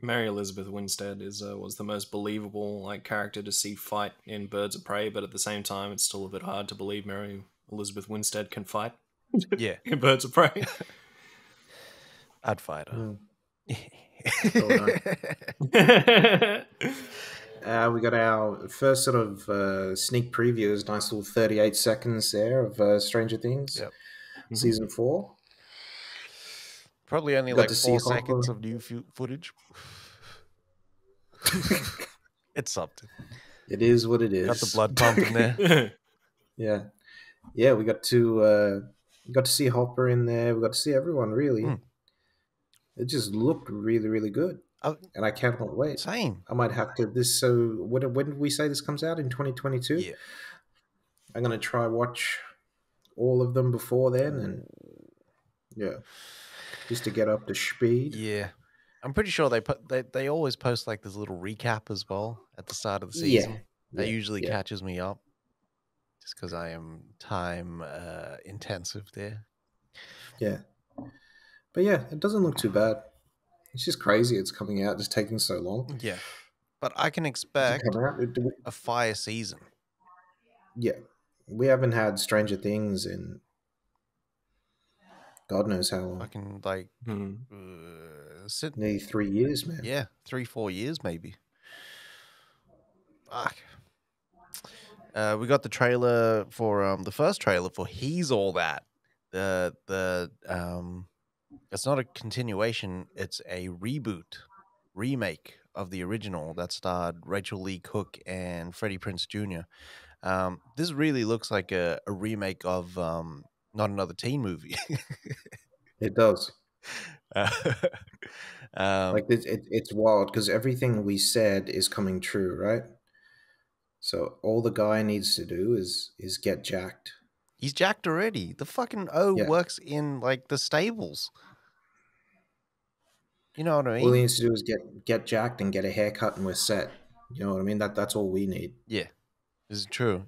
Mary Elizabeth Winstead was the most believable character to see fight in Birds of Prey, but at the same time, it's still a bit hard to believe Mary Elizabeth Winstead can fight. Yeah, in Birds of Prey. I'd fight her. We got our first sort of sneak preview. Is nice little 38 seconds there of Stranger Things, season 4. Probably only like 4 seconds of new footage. It's something. It is what it is. Got the blood pumping there. Yeah. We got to see Hopper in there. We got to see everyone really. It just looked really, really good. And I cannot wait. Same. I might have to when did we say this comes out? In 2022? Yeah. I'm going to try watch all of them before then, and just to get up to speed. Yeah. I'm pretty sure they always post like this little recap as well at the start of the season. That usually catches me up, just because I am time intensive there. Yeah. But yeah, it doesn't look too bad. It's just crazy it's coming out, just taking so long. Yeah. But I can expect a fire season. Yeah. We haven't had Stranger Things in God knows how long. Fucking like nearly 3 years, man. Yeah, 3-4 years maybe. Fuck. We got the trailer for the first trailer for He's All That. It's not a continuation, it's a remake of the original that starred Rachel Lee Cook and Freddie Prinze Jr. This really looks like a remake of Not Another Teen Movie. It does. Like it's wild because everything we said is coming true, right? So all the guy needs to do is get jacked. He's jacked already. The fucking works in like the stables. You know what I mean? All he needs to do is get jacked and get a haircut, and we're set. You know what I mean? That's all we need. Yeah, this is true.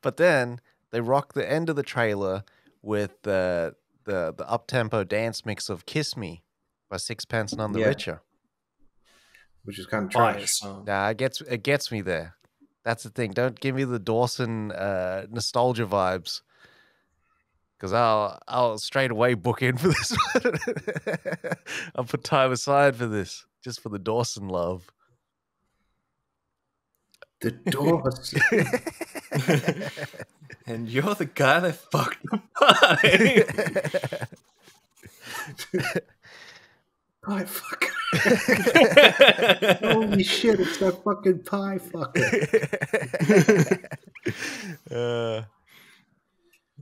But then they rock the end of the trailer with the up-tempo dance mix of "Kiss Me" by Sixpence None the Richer, which is kind of trash. Nah, it gets me there. That's the thing. Don't give me the Dawson nostalgia vibes, because I'll straight away book in for this one. I'll put time aside for this, just for the Dawson love. The Dawson. And you're the guy that fucked the pie. Pie fucker. Holy shit, it's that fucking pie fucker.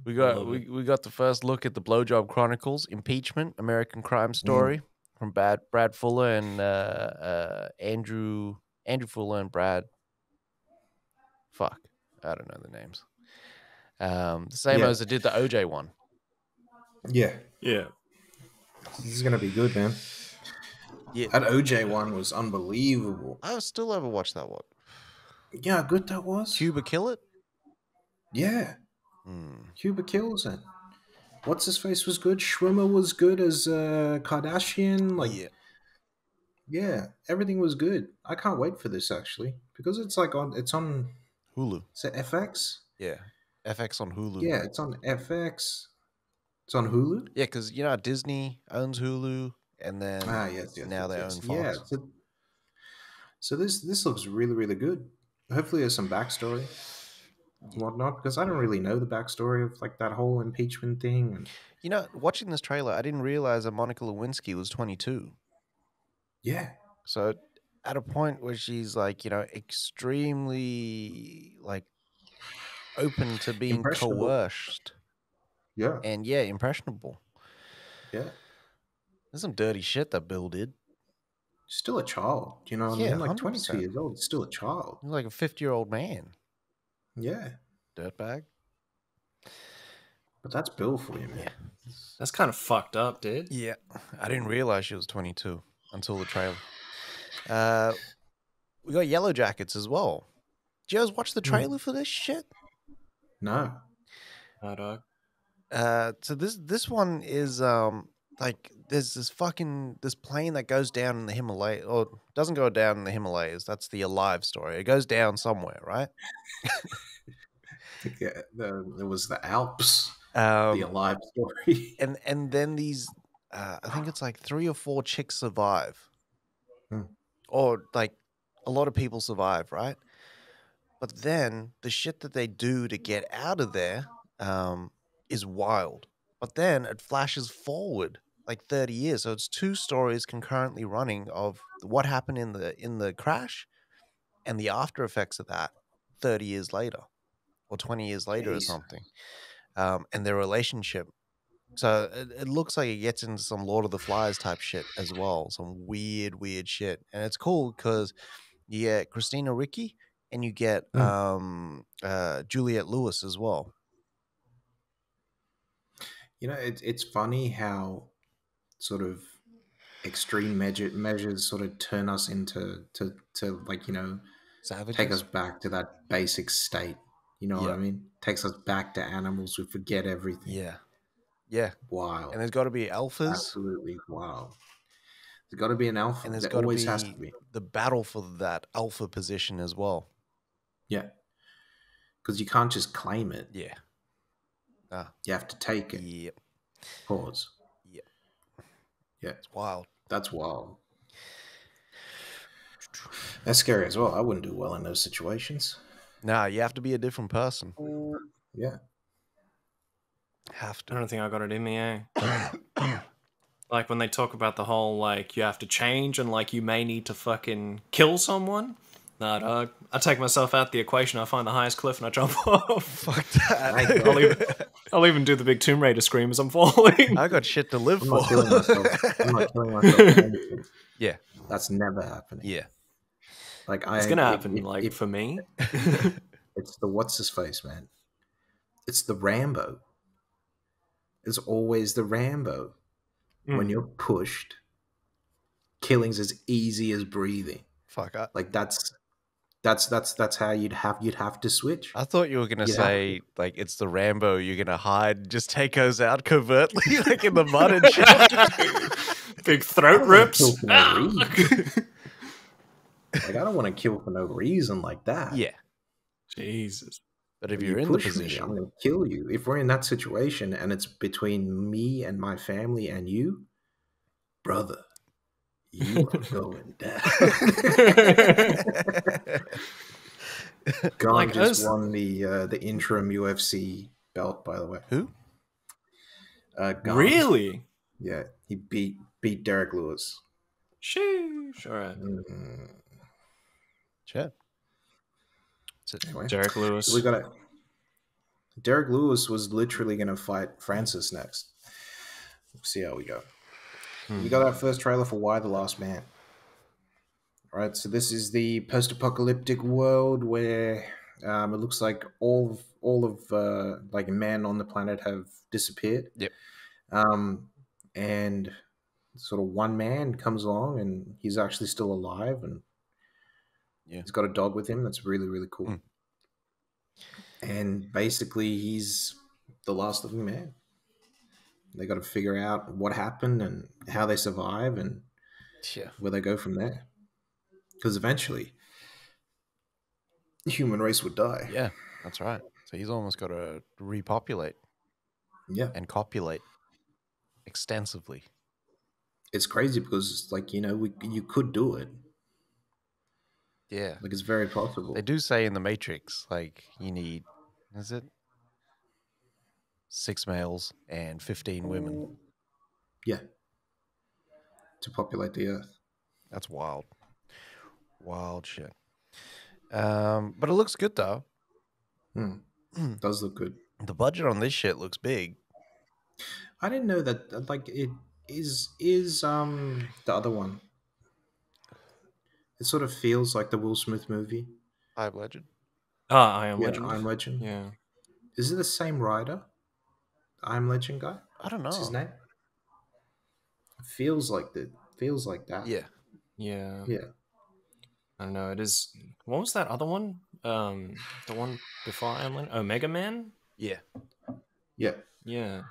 We got the first look at the Blowjob Chronicles, Impeachment, American Crime Story from Brad Fuller and Andrew Fuller and Brad. Fuck, I don't know the names. The same as I did the OJ one. Yeah. Yeah. This is gonna be good, man. Yeah. That OJ one was unbelievable. I still haven't watched that one. Yeah, how good that was. Cuba Kill It? Yeah. Cuba kills it. What's his face was good. Schwimmer was good as Kardashian. Like, yeah, everything was good. I can't wait for this actually, because it's on Hulu. Is it FX? Yeah, FX on Hulu. Yeah, it's on FX. It's on Hulu. Yeah, because Disney owns Hulu, and then now they own Fox. Yeah. So this looks really, really good. Hopefully, there's some backstory. Whatnot, because I don't really know the backstory of like that whole impeachment thing. And watching this trailer, I didn't realize that Monica Lewinsky was 22. Yeah. So at a point where she's like, extremely like open to being coerced. Yeah. And impressionable. Yeah. There's some dirty shit that Bill did. Still a child, you know what I mean? Like 22 100%. years old, still a child. He's like a 50-year-old man. Yeah. Dirtbag. But that's Bill for you, man. Yeah. That's kind of fucked up, dude. Yeah. I didn't realize she was 22 until the trailer. We got Yellowjackets as well. Did you guys watch the trailer for this shit? No. No, dog. So this one is like there's this plane that goes down in the Himalayas, or doesn't go down in the Himalayas. That's the Alive story. It goes down somewhere, right? Yeah, there was the Alps, the Alive story, and then these, I think it's like 3 or 4 chicks survive, or like a lot of people survive, right? But then the shit that they do to get out of there is wild. But then it flashes forward like 30 years, so it's 2 stories concurrently running of what happened in the crash and the after effects of that 30 years later. Or 20 years later or something, and their relationship. So it looks like it gets into some Lord of the Flies type shit as well, some weird shit. And it's cool because you get Christina Ricci and you get Juliette Lewis as well. It's funny how sort of extreme measures sort of turn us into like Savages? Take us back to that basic state. You know what I mean? Takes us back to animals. We forget everything. Yeah. Wild. And there's got to be alphas. Absolutely wild. There's got to be an alpha. And there's there got always to has to be the battle for that alpha position as well. Yeah. Because you can't just claim it. Yeah. You have to take it. Yep. Pause. Yep. Yeah. It's wild. That's wild. That's scary as well. I wouldn't do well in those situations. Nah, you have to be a different person. Yeah. Have to. I don't think I got it in me, eh? Like when they talk about the whole, like, you have to change and, like, you may need to fucking kill someone. Nah, dog. I take myself out the equation, I find the highest cliff and I jump off. Fuck that. I'll even do the big Tomb Raider scream as I'm falling. I got shit to live I'm for. not killing myself. I'm not killing myself for anything. Yeah. That's never happening. Yeah. Like It's gonna happen, for me. It's the what's-his-face, man. It's the Rambo. It's always the Rambo. When you're pushed, killing's as easy as breathing. Fuck. Like that's how you'd have to switch. I thought you were gonna say like it's the Rambo. You're gonna hide, just take us out covertly, like in the mud and shit. Big throat rips. Like I don't want to kill for no reason like that. Yeah. Jesus. But if you're in the push me, position, I'm going to kill you. If we're in that situation and it's between me and my family and you, brother, you are going down. Gon Like just won the interim UFC belt, by the way. who? Gon. Really? Yeah, he beat Derek Lewis. Sheesh. All right. Chat. Anyway, Derek Lewis. so we got it. Derek Lewis was literally going to fight Francis next. We'll see how we go. We got our first trailer for Why the Last Man. All right, so this is the post-apocalyptic world where it looks like all of like men on the planet have disappeared. Yep. And sort of one man comes along and he's actually still alive and he's got a dog with him. That's really, really cool. And basically he's the last living man. They got to figure out what happened and how they survive and where they go from there. Because eventually the human race would die. Yeah, that's right. So he's almost got to repopulate. Yeah. And copulate extensively. It's crazy because, like, you know, you could do it. Yeah. Like, it's very possible. They do say in the Matrix, like, you need, is it 6 males and 15 women? Yeah. To populate the earth. That's wild. Wild shit. But it looks good, though. It does look good. The budget on this shit looks big. I didn't know that, like, it is the other one. It sort of feels like the Will Smith movie. I Am Legend. I Am Legend. I Am Legend. Yeah. Is it the same writer? I Am Legend guy? I don't know. What's his name? It feels like that. Yeah. Yeah. Yeah. I don't know. It is. What was that other one? The one before I Am Legend? Omega Man? Yeah. Yeah. Yeah.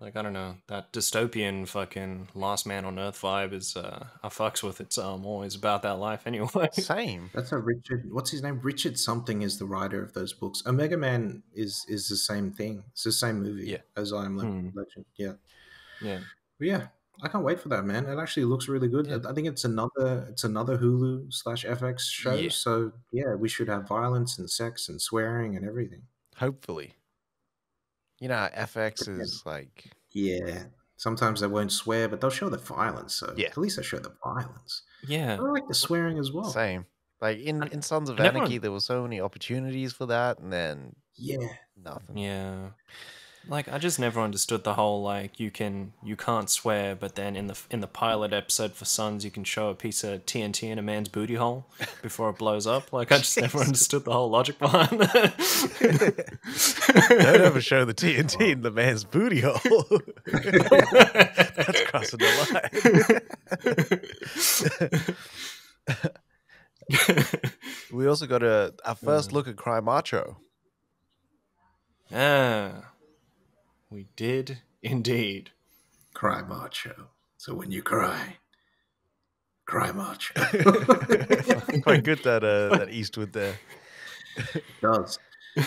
Like, I don't know. That dystopian fucking Last Man on Earth vibe is, I fucks with it, so I'm always about that life anyway. Same. That's a Richard. What's his name? Richard something is the writer of those books. Omega Man is the same thing. It's the same movie as I Am Legend. Yeah. Yeah. But yeah, I can't wait for that, man. It actually looks really good. Yeah. I think it's another Hulu/FX show. Yeah. So yeah, we should have violence and sex and swearing and everything. Hopefully. You know, FX is like... Yeah. Sometimes they won't swear, but they'll show the violence. So Yeah. at least they show the violence. Yeah. I like the swearing as well. Same. Like in Sons of and Anarchy, everyone- there were so many opportunities for that, and then Yeah. nothing. Yeah. Like, I just never understood the whole, like, you can't swear, but then in the pilot episode for Sons, you can show a piece of TNT in a man's booty hole before it blows up. Like, I just never understood the whole logic behind that. Don't ever show the TNT in the man's booty hole. That's crossing the line. We also got our first look at Cry Macho. We did indeed. Cry macho. So when you cry macho. Quite good that Eastwood there. It does.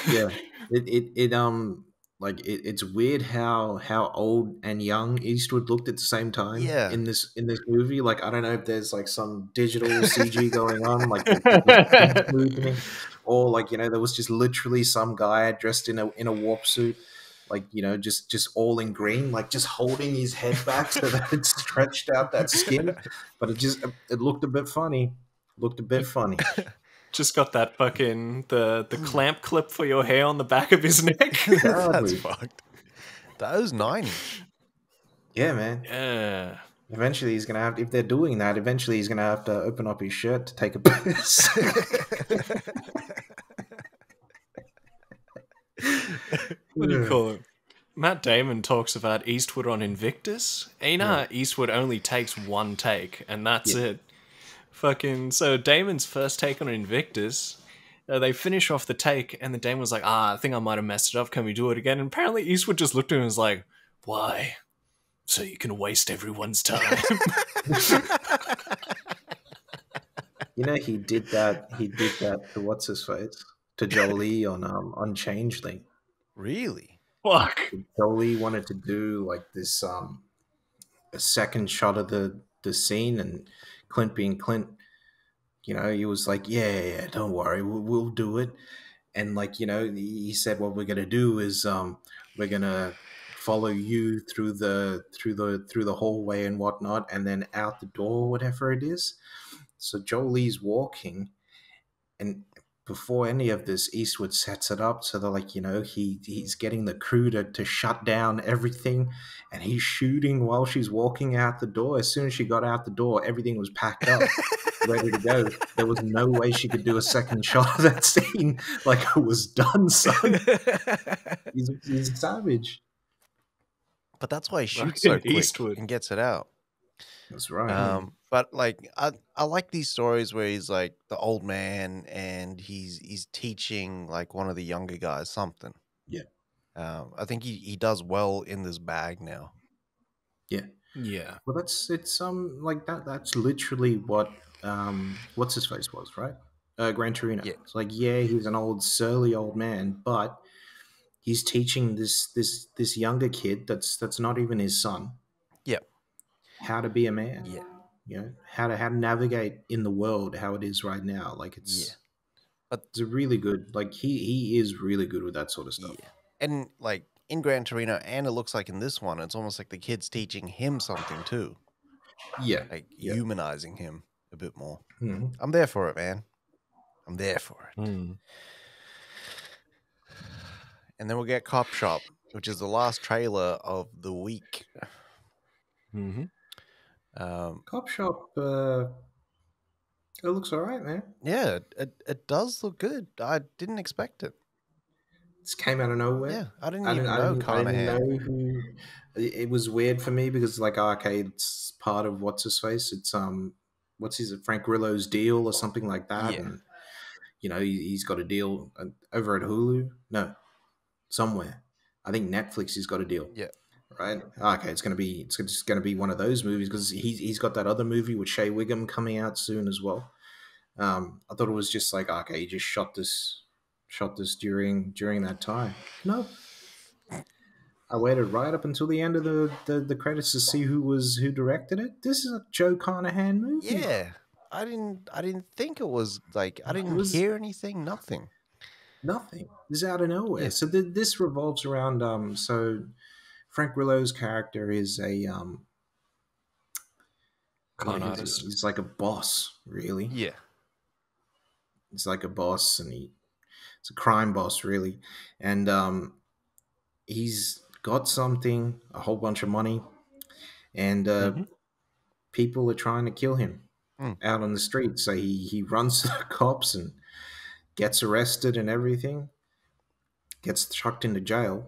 Yeah. It's weird how old and young Eastwood looked at the same time. Yeah. In this movie. Like, I don't know if there's like some digital CG going on, like moving, or like, you know, there was just literally some guy dressed in a warp suit. like, you know, just all in green, like just holding his head back so that it stretched out that skin. But it looked a bit funny. Looked a bit funny. Just got that fucking the clamp clip for your hair on the back of his neck. That's fucked. That was 90. Yeah, man. Yeah. Eventually he's gonna have, if they're doing that, eventually he's gonna have to open up his shirt to take a piss. What do you call it? Matt Damon talks about Eastwood on Invictus. Eastwood only takes one take, and that's it. Fucking so Damon's first take on Invictus, they finish off the take, and the Damon was like, I think I might have messed it up. Can we do it again? And apparently Eastwood just looked at him and was like, why? So you can waste everyone's time. You know, he did that to what's his face? To Jolie on Changeling. Really? Fuck. Jolie wanted to do like this a second shot of the scene, and Clint being Clint, you know, he was like, yeah, don't worry, we'll do it. And like, you know, he said, what we're gonna do is we're gonna follow you through the hallway and whatnot, and then out the door, whatever it is. So Jolie's walking, and before any of this, Eastwood sets it up so they're like, you know, he's getting the crew to shut down everything, and he's shooting while she's walking out the door. As soon as she got out the door, everything was packed up, ready to go. There was no way she could do a second shot of that scene. Like, it was done, son. He's a savage. But that's why he shoots so quick Eastwood. and gets it out. That's right. But like I like these stories where he's like the old man and he's teaching like one of the younger guys something. Yeah. I think he does well in this bag now. Yeah. Yeah. Well, it's like that's literally what what's his face was, right? Gran Torino. Yeah. It's like, yeah, he's an old surly old man, but he's teaching this younger kid that's not even his son. Yeah. How to be a man. Yeah. You know, how to navigate in the world how it is right now. Like, it's it's a really good, like, he is really good with that sort of stuff. Yeah. And like in Gran Torino, and it looks like in this one, it's almost like the kid's teaching him something too. Yeah. Like humanizing him a bit more. Mm-hmm. I'm there for it, man. I'm there for it. Mm. And then we'll get Cop Shop, which is the last trailer of the week. Mm-hmm. Cop Shop, it looks all right, man. Yeah, it does look good. I didn't expect it. This came out of nowhere. Yeah, I didn't even know Carnahan. It was weird for me because, like, okay, it's part of what's his face. It's Frank Grillo's deal or something like that. Yeah. And you know, he's got a deal over at Hulu. No, somewhere. I think Netflix has got a deal. Yeah. Right. Okay, it's just gonna be one of those movies because he's got that other movie with Shea Wiggum coming out soon as well. I thought it was just like, okay, he just shot this during that time. No, I waited right up until the end of the credits to see who directed it. This is a Joe Carnahan movie. Yeah, I didn't think it was like I didn't hear anything. Nothing. This is out of nowhere. Yeah. So this revolves around so Frank Grillo's character is a he's like a boss, really. Yeah. He's like a boss, and it's a crime boss, really. And he's got something, a whole bunch of money, and people are trying to kill him out on the street. So he runs to the cops and gets arrested and everything, gets chucked into jail,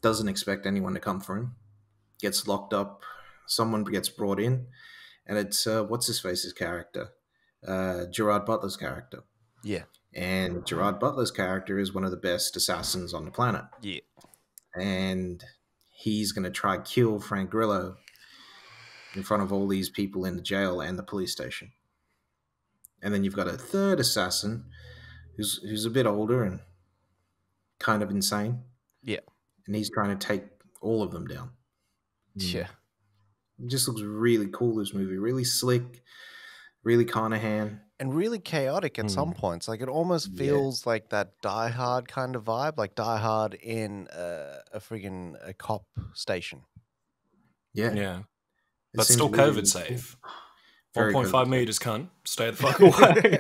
doesn't expect anyone to come for him, gets locked up, someone gets brought in, and it's what's his face's character, Gerard Butler's character. Yeah. And Gerard Butler's character is one of the best assassins on the planet. Yeah. And he's going to try kill Frank Grillo in front of all these people in the jail and the police station. And then you've got a third assassin who's a bit older and kind of insane. Yeah. And he's trying to take all of them down. Yeah. It just looks really cool, this movie. Really slick, really Carnahan. and really chaotic at some points. Like it almost feels like that Die Hard kind of vibe, like Die Hard in a friggin' a cop station. Yeah. But still really, COVID really safe. Cool. 1.5 meters, cunt. Stay the fuck away.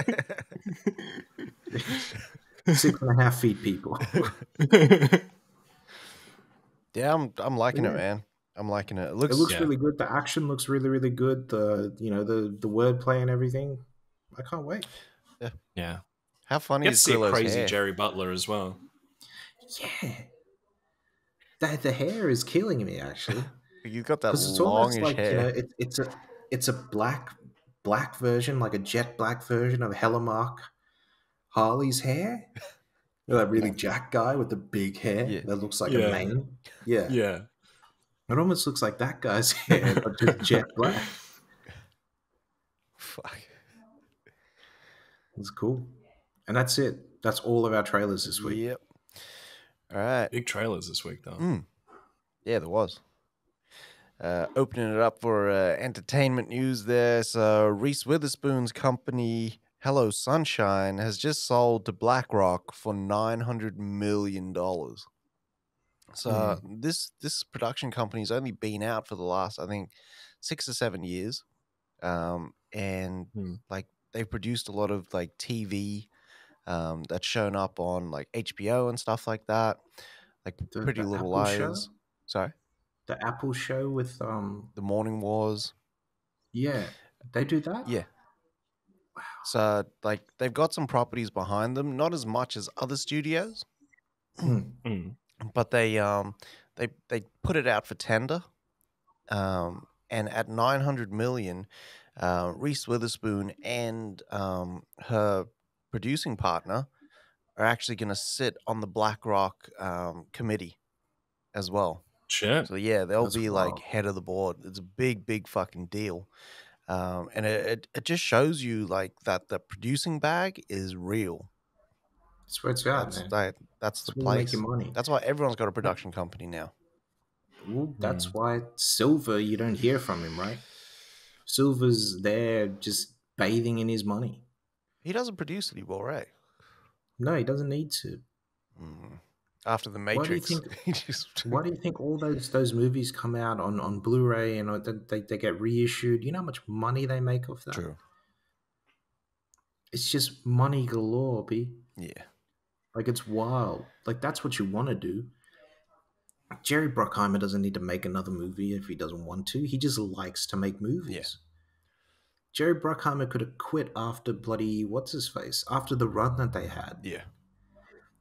6.5 feet, people. Yeah, I'm liking it, man. I'm liking it. It looks really good. The action looks really, really good. The the wordplay and everything. I can't wait. Yeah. How funny Get is to see a Grillo's crazy hair? Jerry Butler as well. Yeah. The hair is killing me, actually. You got that it's almost longish like, hair. it's a black version, like a jet black version of Hellemark Harley's hair. That really jack guy with the big hair that looks like a mane. Yeah. It almost looks like that guy's hair, but just jet black. Fuck. It's cool. And that's it. That's all of our trailers this week. Yep. All right. Big trailers this week, though. Yeah, there was. Opening it up for entertainment news there. So Reese Witherspoon's company, Hello Sunshine, has just sold to BlackRock for $900 million. So this production company's only been out for the last, I think, 6 or 7 years. And like they've produced a lot of like TV that's shown up on like HBO and stuff like that. Like Pretty Little Liars. Show? Sorry? The Apple show with The Morning Wars. Yeah. They do that? Yeah. Wow. So like they've got some properties behind them, not as much as other studios. But they put it out for tender. And at $900 million, Reese Witherspoon and her producing partner are actually going to sit on the BlackRock committee as well. Shit. So yeah, they'll be like head of the board. It's a big fucking deal. And it just shows you like that the producing bag is real. That's where it's at, man. That's the place. Make your money. That's why everyone's got a production company now. Well, that's why Silver, you don't hear from him, right? Silver's there just bathing in his money. He doesn't produce anymore, right? No, he doesn't need to. After the Matrix. Why do you think all those movies come out on Blu-ray and they get reissued? You know how much money they make off that? True. It's just money galore, B. Yeah. Like, it's wild. Like, that's what you want to do. Jerry Bruckheimer doesn't need to make another movie if he doesn't want to. He just likes to make movies. Yeah. Jerry Bruckheimer could have quit after bloody what's-his-face, after the run that they had. Yeah.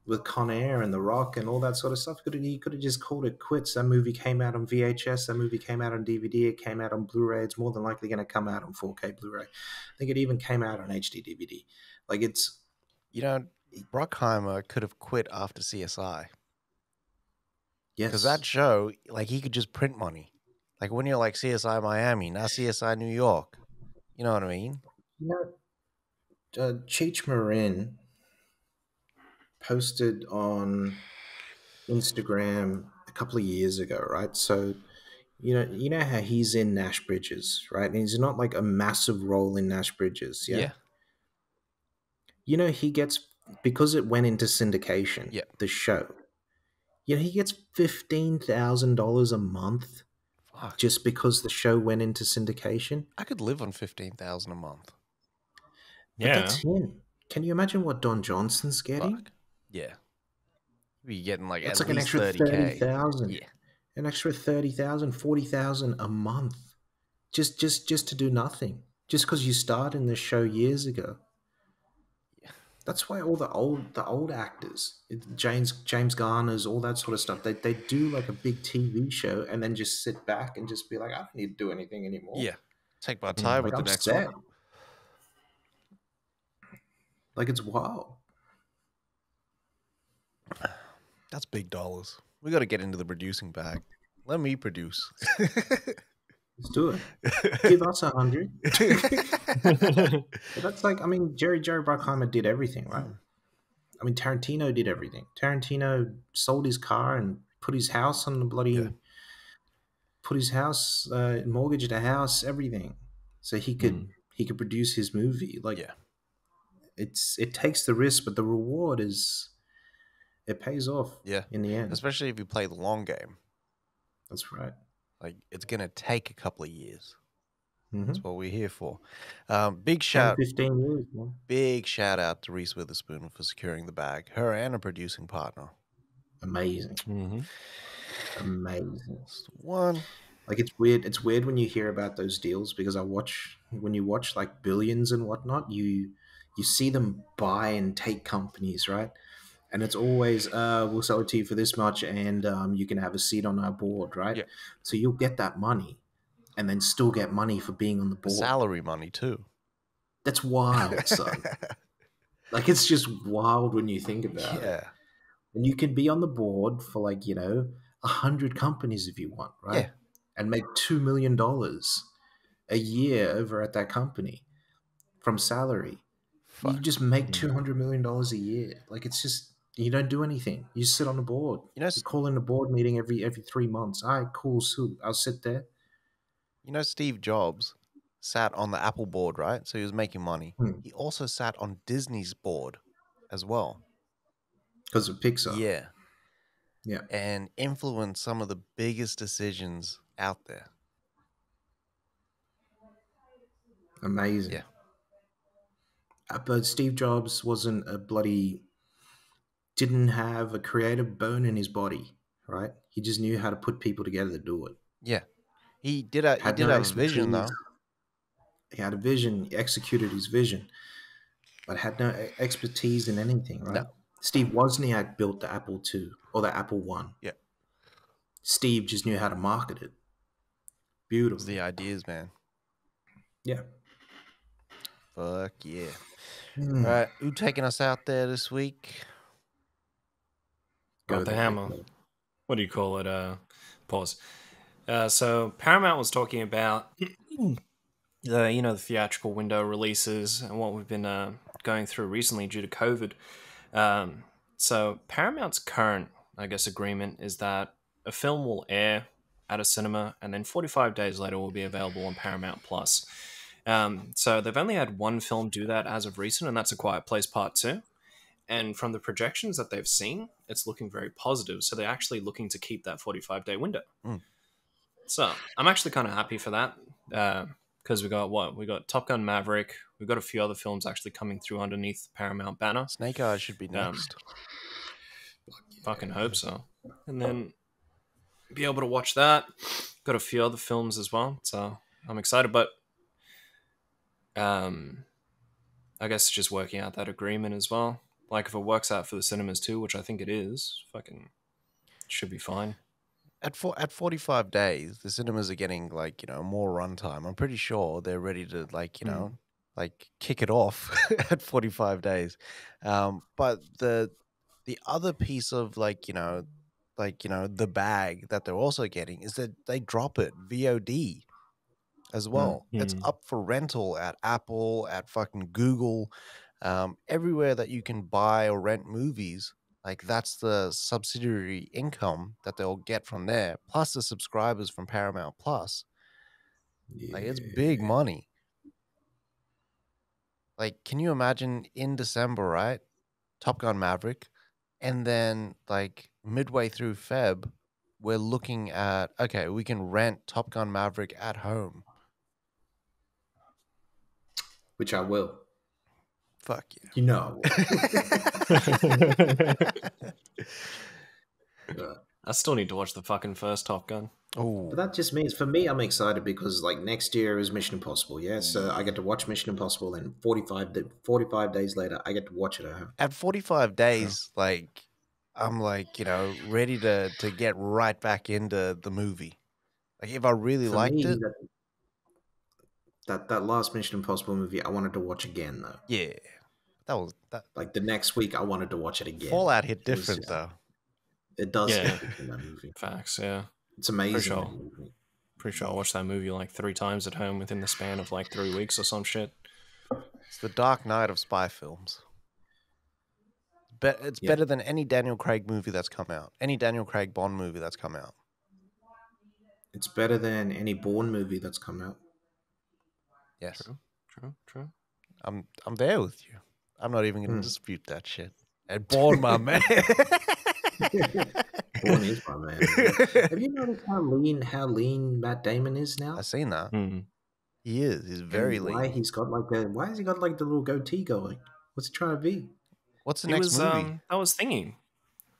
With Con Air and The Rock and all that sort of stuff. He could have just called it quits. That movie came out on VHS. That movie came out on DVD. It came out on Blu-ray. It's more than likely going to come out on 4K Blu-ray. I think it even came out on HD DVD. Like, it's... You know, Bruckheimer could have quit after CSI. Yes. Because that show, like, he could just print money. Like, when you're like CSI Miami, not CSI New York. You know what I mean? You know, Cheech Marin posted on Instagram a couple of years ago, right? So, you know how he's in Nash Bridges, right? And he's not like a massive role in Nash Bridges, yeah? You know, he gets, because it went into syndication, the show, you know, he gets $15,000 a month. Fuck. Just because the show went into syndication. I could live on $15,000 a month. But that's him. Can you imagine what Don Johnson's getting? Fuck. Yeah. You're getting like it's at like least an extra 30,000. Yeah. An extra 30,000, 40,000 a month. Just to do nothing. Just because you started in the show years ago. Yeah. That's why all the old actors, James Garner's, all that sort of stuff, they do like a big TV show and then just sit back and just be like, I don't need to do anything anymore. Yeah. Take my time with the next one. Like, it's wild. That's big dollars. We got to get into the producing bag. Let me produce. Let's do it. Give us 100. That's like, I mean, Jerry Bruckheimer did everything, right? I mean, Tarantino did everything. Tarantino sold his car and put his house on the bloody, put his house, mortgaged a house, everything, so he could produce his movie. Like, it takes the risk, but the reward it pays off. Yeah. In the end, Especially if you play the long game. that's right. Like, it's gonna take a couple of years. Mm-hmm. That's what we're here for. Big 10, 15 years, man. Big shout out to Reese Witherspoon for securing the bag. Her and a producing partner. Amazing. Mm-hmm. Amazing. That's the one. Like, it's weird. It's weird when you hear about those deals, because when you watch like Billions and whatnot, you see them buy and take companies, right? And it's always, we'll sell it to you for this much, and you can have a seat on our board, right? Yeah. So you'll get that money, and then still get money for being on the board. Salary money too. That's wild, son. Like, it's just wild when you think about it. Yeah. And you can be on the board for 100 companies if you want, right? Yeah. And make $2 million a year over at that company from salary. Fuck. You just make $200 million a year. Like, it's just, you don't do anything. You sit on the board. You call in a board meeting every 3 months. All right, cool. So I'll sit there. Steve Jobs sat on the Apple board, right? So he was making money. He also sat on Disney's board as well. Because of Pixar. Yeah. Yeah. And influenced some of the biggest decisions out there. Amazing. Yeah. But Steve Jobs didn't have a creative bone in his body, right? He just knew how to put people together to do it. Yeah. He did have a vision, though. He had a vision, he executed his vision, but had no expertise in anything, right? No. Steve Wozniak built the Apple II or the Apple One. Yeah. Steve just knew how to market it. Beautiful. It was the ideas, man. Yeah. Fuck yeah. All right, who taking us out there this week? Got the hammer. What do you call it? Pause. So Paramount was talking about the theatrical window releases and what we've been going through recently due to COVID. So Paramount's current, agreement is that a film will air at a cinema and then 45 days later will be available on Paramount Plus. So they've only had one film do that as of recent, and that's A Quiet Place Part 2. And from the projections that they've seen, it's looking very positive. So they're actually looking to keep that 45-day window. So I'm actually kind of happy for that because we got Top Gun Maverick. We've got a few other films actually coming through underneath the Paramount banner. Snake Eyes should be next. Fucking hope so. And then be able to watch that. Got a few other films as well. So I'm excited, but I guess just working out that agreement as well. Like, if it works out for the cinemas too, which I think it is, fucking should be fine. At 45 days, the cinemas are getting more runtime. I'm pretty sure they're ready to kick it off at 45 days. But the other piece of the bag that they're also getting is that they drop it VOD as well. It's up for rental at Apple, at fucking Google, everywhere that you can buy or rent movies. Like, that's the subsidiary income that they'll get from there, plus the subscribers from Paramount Plus. Yeah. Like, it's big money. Like, can you imagine in December, right? Top Gun Maverick, and then midway through Feb, we're looking at, okay, we can rent Top Gun Maverick at home. Which I will. Fuck yeah. You know. I still need to watch the fucking first Top Gun. Oh, but that just means, for me, I'm excited because next year is Mission Impossible. Yeah, so I get to watch Mission Impossible, and 45 days later, I get to watch it at home. At 45 days, I'm ready to get right back into the movie. Like, if I really liked it. That last Mission Impossible movie, I wanted to watch again, though. Yeah. That was that. The next week, I wanted to watch it again. Fallout hit different, though. It does hit different in that movie. Facts, yeah. It's amazing. Pretty sure I watched that movie 3 times at home within the span of 3 weeks or some shit. It's the Dark Knight of spy films. It's better than any Daniel Craig movie that's come out. Any Daniel Craig Bond movie that's come out. It's better than any Bourne movie that's come out. Yes. True. I'm there with you. I'm not even going to dispute that shit. And Bourne, my man. Bourne is my man. Have you noticed how lean Matt Damon is now? I've seen that. Mm. He is. He's very lean. Why has he got like the little goatee going? What's he trying to be? What's the next movie? That was thingy.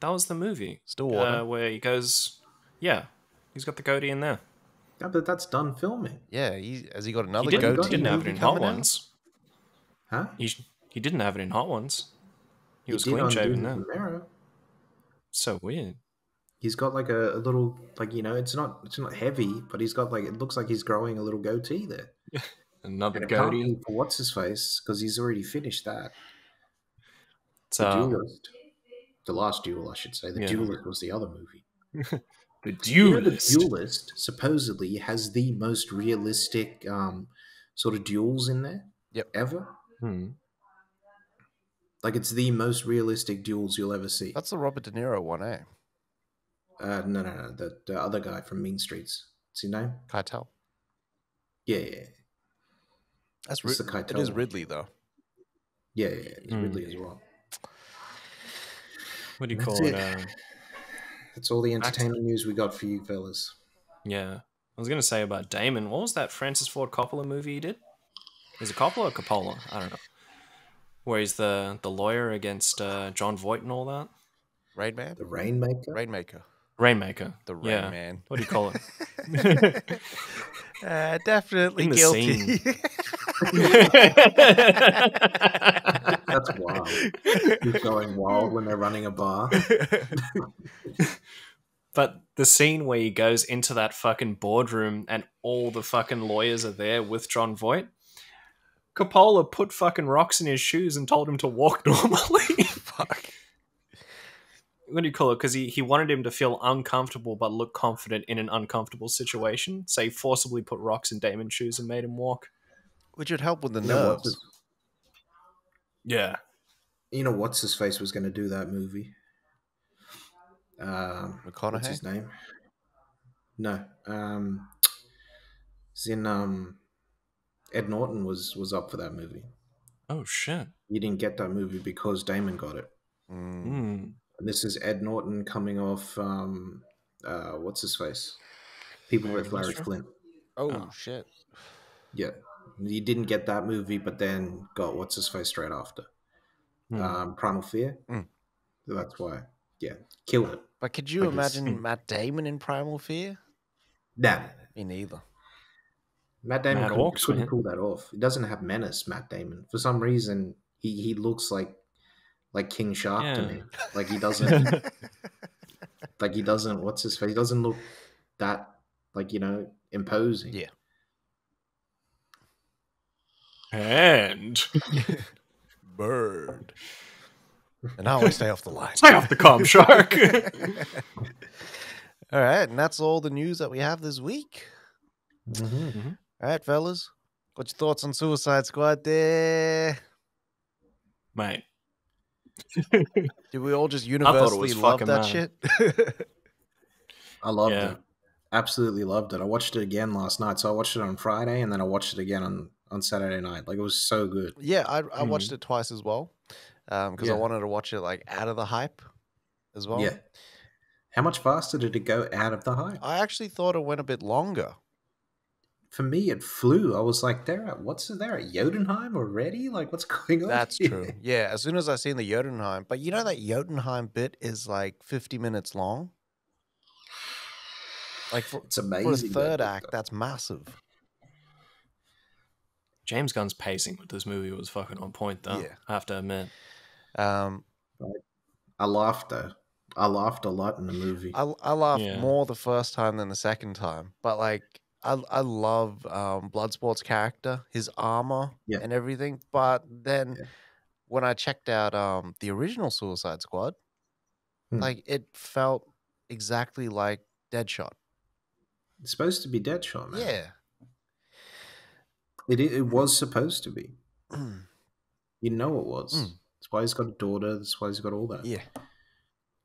That was the movie. Stillwater. Where he goes, yeah, he's got the goatee in there. Yeah, but that's done filming. Yeah, has he got another He goatee? didn't have it in Hot Ones. Huh? He didn't have it in Hot Ones. He was did clean on shaven Dude there. Romero. So weird. He's got like a little, like, you know, it's not heavy, but he's got like, it looks like he's growing a little goatee there. Another and goatee. It can't be for what's his face, because he's already finished that. It's, the Duelist. The Last Duel, I should say. The Yeah. Duelist was the other movie. The Duelist. You know, the Duelist supposedly has the most realistic sort of duels in there ever. Hmm. Like, it's the most realistic duels you'll ever see. That's the Robert De Niro one, eh? No. The other guy from Mean Streets. What's his name? Keitel. Yeah. That's It's the Keitel It is one. Ridley, though. Yeah. It's Ridley as well. What do you That's call it? That's all the entertainment news we got for you fellas. Yeah. I was going to say about Damon. What was that Francis Ford Coppola movie he did? Is it Coppola or Coppola? I don't know. Where he's the lawyer against John Voight and all that. Rainman? The Rainmaker? Rainmaker. The Rain Man. What do you call it? Definitely In the guilty. That's wild. He's going wild when they're running a bar. But the scene where he goes into that fucking boardroom and all the fucking lawyers are there with John Voight, Coppola put fucking rocks in his shoes and told him to walk normally. Fuck. What do you call it? Because he wanted him to feel uncomfortable but look confident in an uncomfortable situation. So he forcibly put rocks in Damon's shoes and made him walk. Which would help with the You know nerves. Yeah. You know what's his face was going to do that movie? McConaughey? What's his name? No. It's in Ed Norton was up for that movie. Oh, shit. He didn't get that movie because Damon got it. Mm. This is Ed Norton coming off what's his face? People with Larry Flint. Oh, shit. Yeah. He didn't get that movie, but then got what's his face straight after. Primal Fear. So that's why. Yeah. Killed it. But could you imagine Matt Damon in Primal Fear? Nah. Me neither. Matt Damon Mad Hawks, couldn't man. pull that off. He doesn't have menace, Matt Damon. For some reason, he looks like King Shark to me. Like he doesn't what's his face? He doesn't look that imposing. Yeah. And Bird. And now we stay off the line. stay off the calm shark. All right, and that's all the news that we have this week. Mm-hmm. All right, fellas. What's your thoughts on Suicide Squad there? Mate. Did we all just thought it universally was love fucking that mad. shit? I loved it. Absolutely loved it. I watched it again last night. So I watched it on Friday and then I watched it again on Saturday night. Like, it was so good. Yeah, I watched it twice as well because I wanted to watch it like out of the hype as well. Yeah. How much faster did it go out of the hype? I actually thought it went a bit longer. For me, it flew. I was like, they're at Jotunheim already? Like, what's going on? That's here? true. Yeah, as soon as I seen the Jotunheim. But you know that Jotunheim bit is like 50 minutes long? Like It's amazing. For a third act, that's massive. James Gunn's pacing with this movie was fucking on point, though. Yeah. I have to admit. I laughed, though. I laughed a lot in the movie. I laughed more the first time than the second time. But like, I love Bloodsport's character, his armor and everything. But then when I checked out the original Suicide Squad, like it felt exactly like Deadshot. It's supposed to be Deadshot, man. Yeah. It was supposed to be. You know it was. That's why he's got a daughter. That's why he's got all that. Yeah.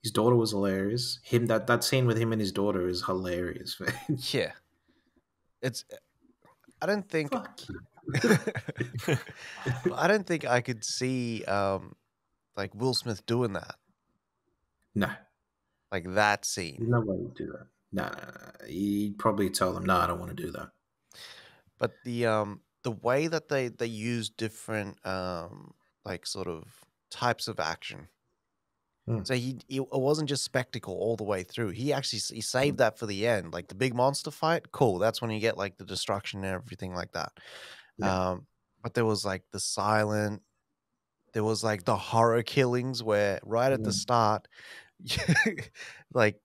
His daughter was hilarious. That scene with him and his daughter is hilarious, man. Yeah. I don't think I don't think I could see like Will Smith doing that. No. Like that scene. There's no way he'd do that. No. He'd probably tell them, no, I don't want to do that. But the way that they use different like sort of types of action. So it wasn't just spectacle all the way through. He saved that for the end. Like the big monster fight, cool. That's when you get like the destruction and everything like that. Yeah. But there was like the silent, there was like the horror killings where right at the start, like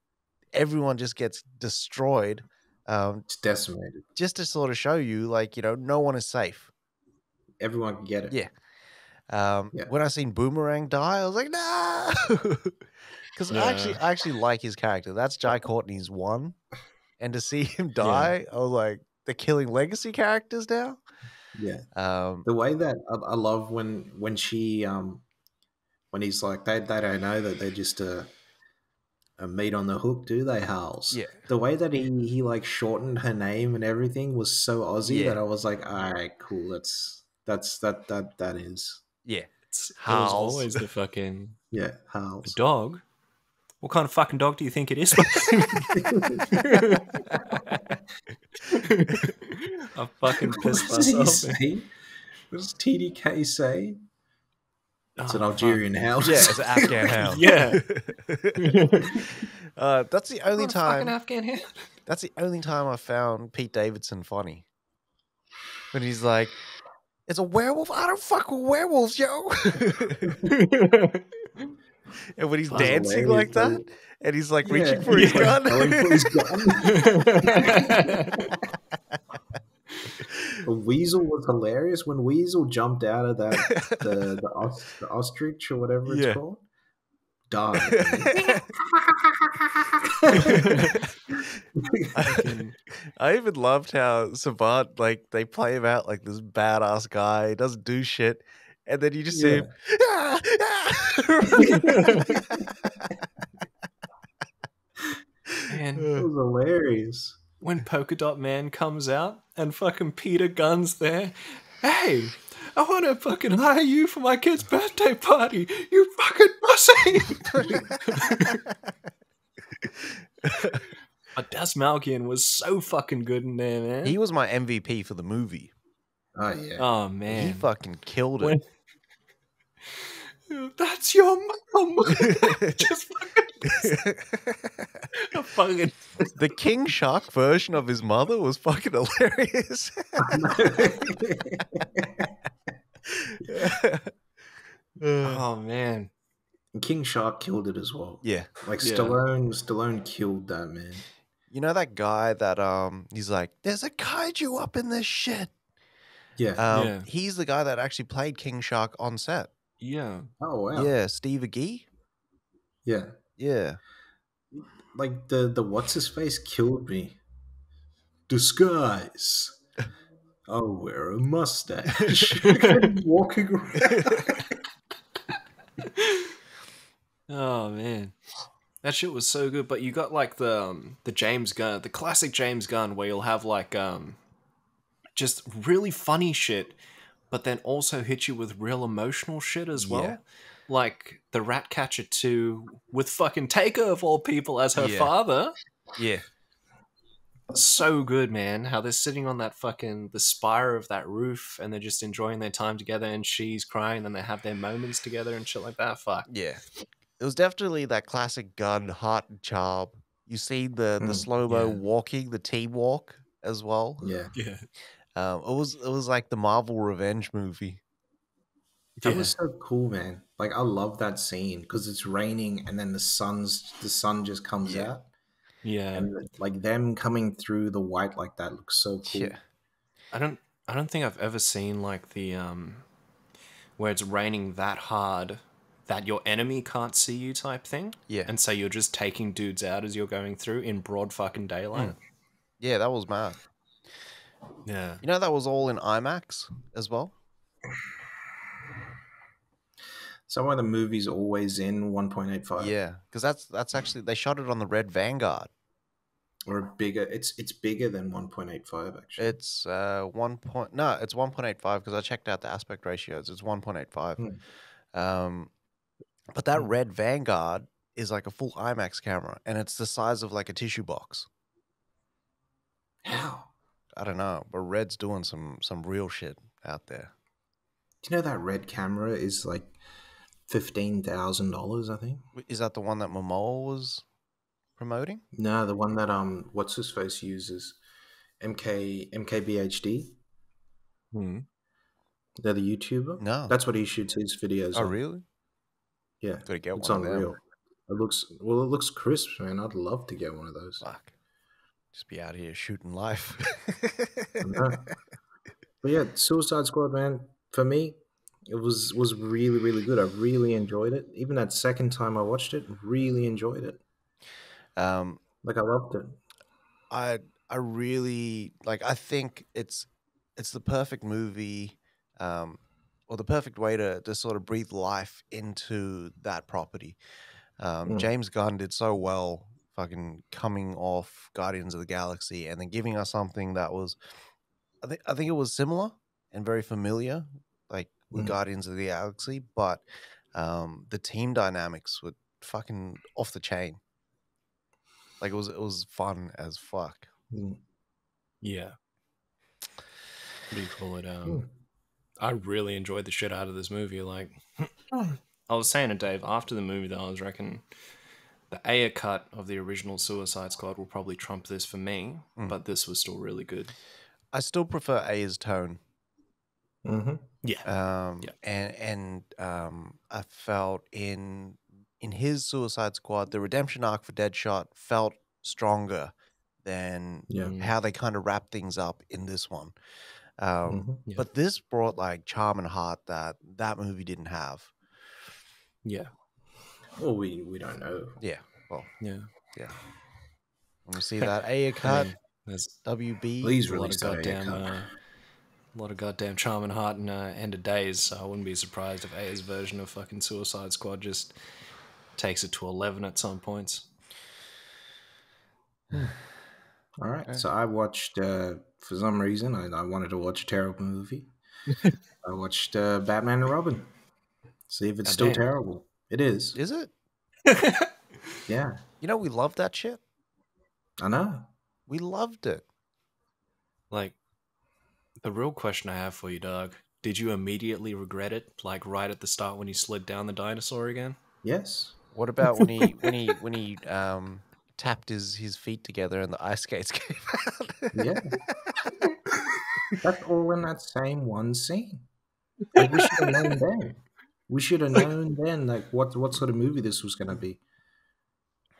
everyone just gets destroyed. It's decimated. Just to sort of show you, like, you know, no one is safe. Everyone can get it. Yeah. When I seen Boomerang die, I was like, no, because I actually like his character. That's Jai Courtney's one, and to see him die, I was like, they're killing legacy characters now. Yeah. The way that I love when she when he's like they don't know that they're just a meat on the hook, do they, Hals? Yeah. The way that he like shortened her name and everything was so Aussie that I was like, all right, cool. That is. Yeah. It was always the fucking Hals. The dog. What kind of fucking dog do you think it is? I fucking pissed myself. What does TDK say? It's an Algerian hound. Yeah, it's an Afghan hound. Yeah. That's the only time. Fucking Afghan hound. That's the only time I found Pete Davidson funny. When he's like, "It's a werewolf. I don't fuck with werewolves, yo." And when he's dancing like that, and he's like reaching for his gun. The Weasel was hilarious when Weasel jumped out of that the ostrich or whatever it's called. Died. I even loved how Savant, like, they play him out like this badass guy. He doesn't do shit. And then you just see him. Man, it was hilarious. When Polka Dot Man comes out and fucking Peter Gunn's there. Hey, I want to fucking hire you for my kid's birthday party. You fucking pussy. But Das Malkian was so fucking good in there, man. He was my MVP for the movie. Oh, yeah. Oh, man. He fucking killed it. That's your mom. Just fucking... The King Shark version of his mother was fucking hilarious. Oh, man. King Shark killed it as well. Yeah. Like Stallone killed that, man. You know that guy that he's like, there's a kaiju up in this shit. Yeah. He's the guy that actually played King Shark on set. Yeah. Oh, wow. Yeah, Steve Agee. Yeah. Yeah. Like the what's his face killed me. Disguise. I'll wear a mustache. Walking around. Oh man, that shit was so good. But you got like the James Gunn, the classic James Gunn, where you'll have like just really funny shit, but then also hit you with real emotional shit as well. Yeah. Like the Ratcatcher 2 with fucking Taker of all people as her father. Yeah. So good, man. How they're sitting on that fucking the spire of that roof and they're just enjoying their time together and she's crying and they have their moments together and shit like that. Fuck. Yeah. It was definitely that classic Gunn heart and charm. You see the slow-mo walking, the team walk as well. Yeah. Yeah. It was like the Marvel revenge movie. That was so cool, man. Like I love that scene because it's raining and then the sun just comes out. Yeah. And like them coming through the white like that looks so cool. Yeah. I don't think I've ever seen like the where it's raining that hard that your enemy can't see you type thing. Yeah. And so you're just taking dudes out as you're going through in broad fucking daylight. Yeah, that was mad. Yeah. You know that was all in IMAX as well? Some of the movies always in 1.85. Yeah, because that's actually they shot it on the Red Vanguard. Or bigger. It's bigger than 1.85 actually. It's 1.85 because I checked out the aspect ratios. It's 1.85. But that red Vanguard is like a full IMAX camera, and it's the size of like a tissue box. How? I don't know, but Red's doing some real shit out there. Do you know that red camera is like $15,000? I think. Is that the one that Mogul was promoting? No, the one that what's his face uses, MKBHD. They're the YouTuber. No, that's what he shoots his videos. Oh, on. really? Yeah, gotta get it's one of unreal. them. It looks crisp, man. I'd love to get one of those. Fuck, just be out here shooting life. But yeah, Suicide Squad, man. For me, it was really, really good. I really enjoyed it. Even that second time I watched it, really enjoyed it. Like I loved it. I really like. I think it's the perfect movie, or the perfect way to sort of breathe life into that property. James Gunn did so well, fucking coming off Guardians of the Galaxy and then giving us something that was, I think it was similar and very familiar, like with Guardians of the Galaxy, but the team dynamics were fucking off the chain. Like it was fun as fuck. Yeah. What do you call it? I really enjoyed the shit out of this movie. Like, I was saying to Dave after the movie that I was reckon the Aya cut of the original Suicide Squad will probably trump this for me, but this was still really good. I still prefer Aya's tone. Yeah. And I felt in his Suicide Squad, the redemption arc for Deadshot felt stronger than how they kind of wrap things up in this one. But this brought like charm and heart that movie didn't have. Yeah. Well, we don't know. Yeah. Well. Yeah. When we see that Aya cut, there's WB, please release a lot of goddamn charm and heart and End of Days. So I wouldn't be surprised if Aya's version of fucking Suicide Squad just takes it to 11 at some points. All right. So I watched, for some reason, I wanted to watch a terrible movie. I watched Batman and Robin. See if it's still terrible. It is. Is it? Yeah. You know, we love that shit. I know. We loved it. Like, the real question I have for you, Doug, did you immediately regret it? Like right at the start when he slid down the dinosaur again? Yes. What about when he tapped his feet together and the ice skates came out? Yeah. That's all in that same one scene. Like, we should have known then. We should have known then, like, what sort of movie this was going to be.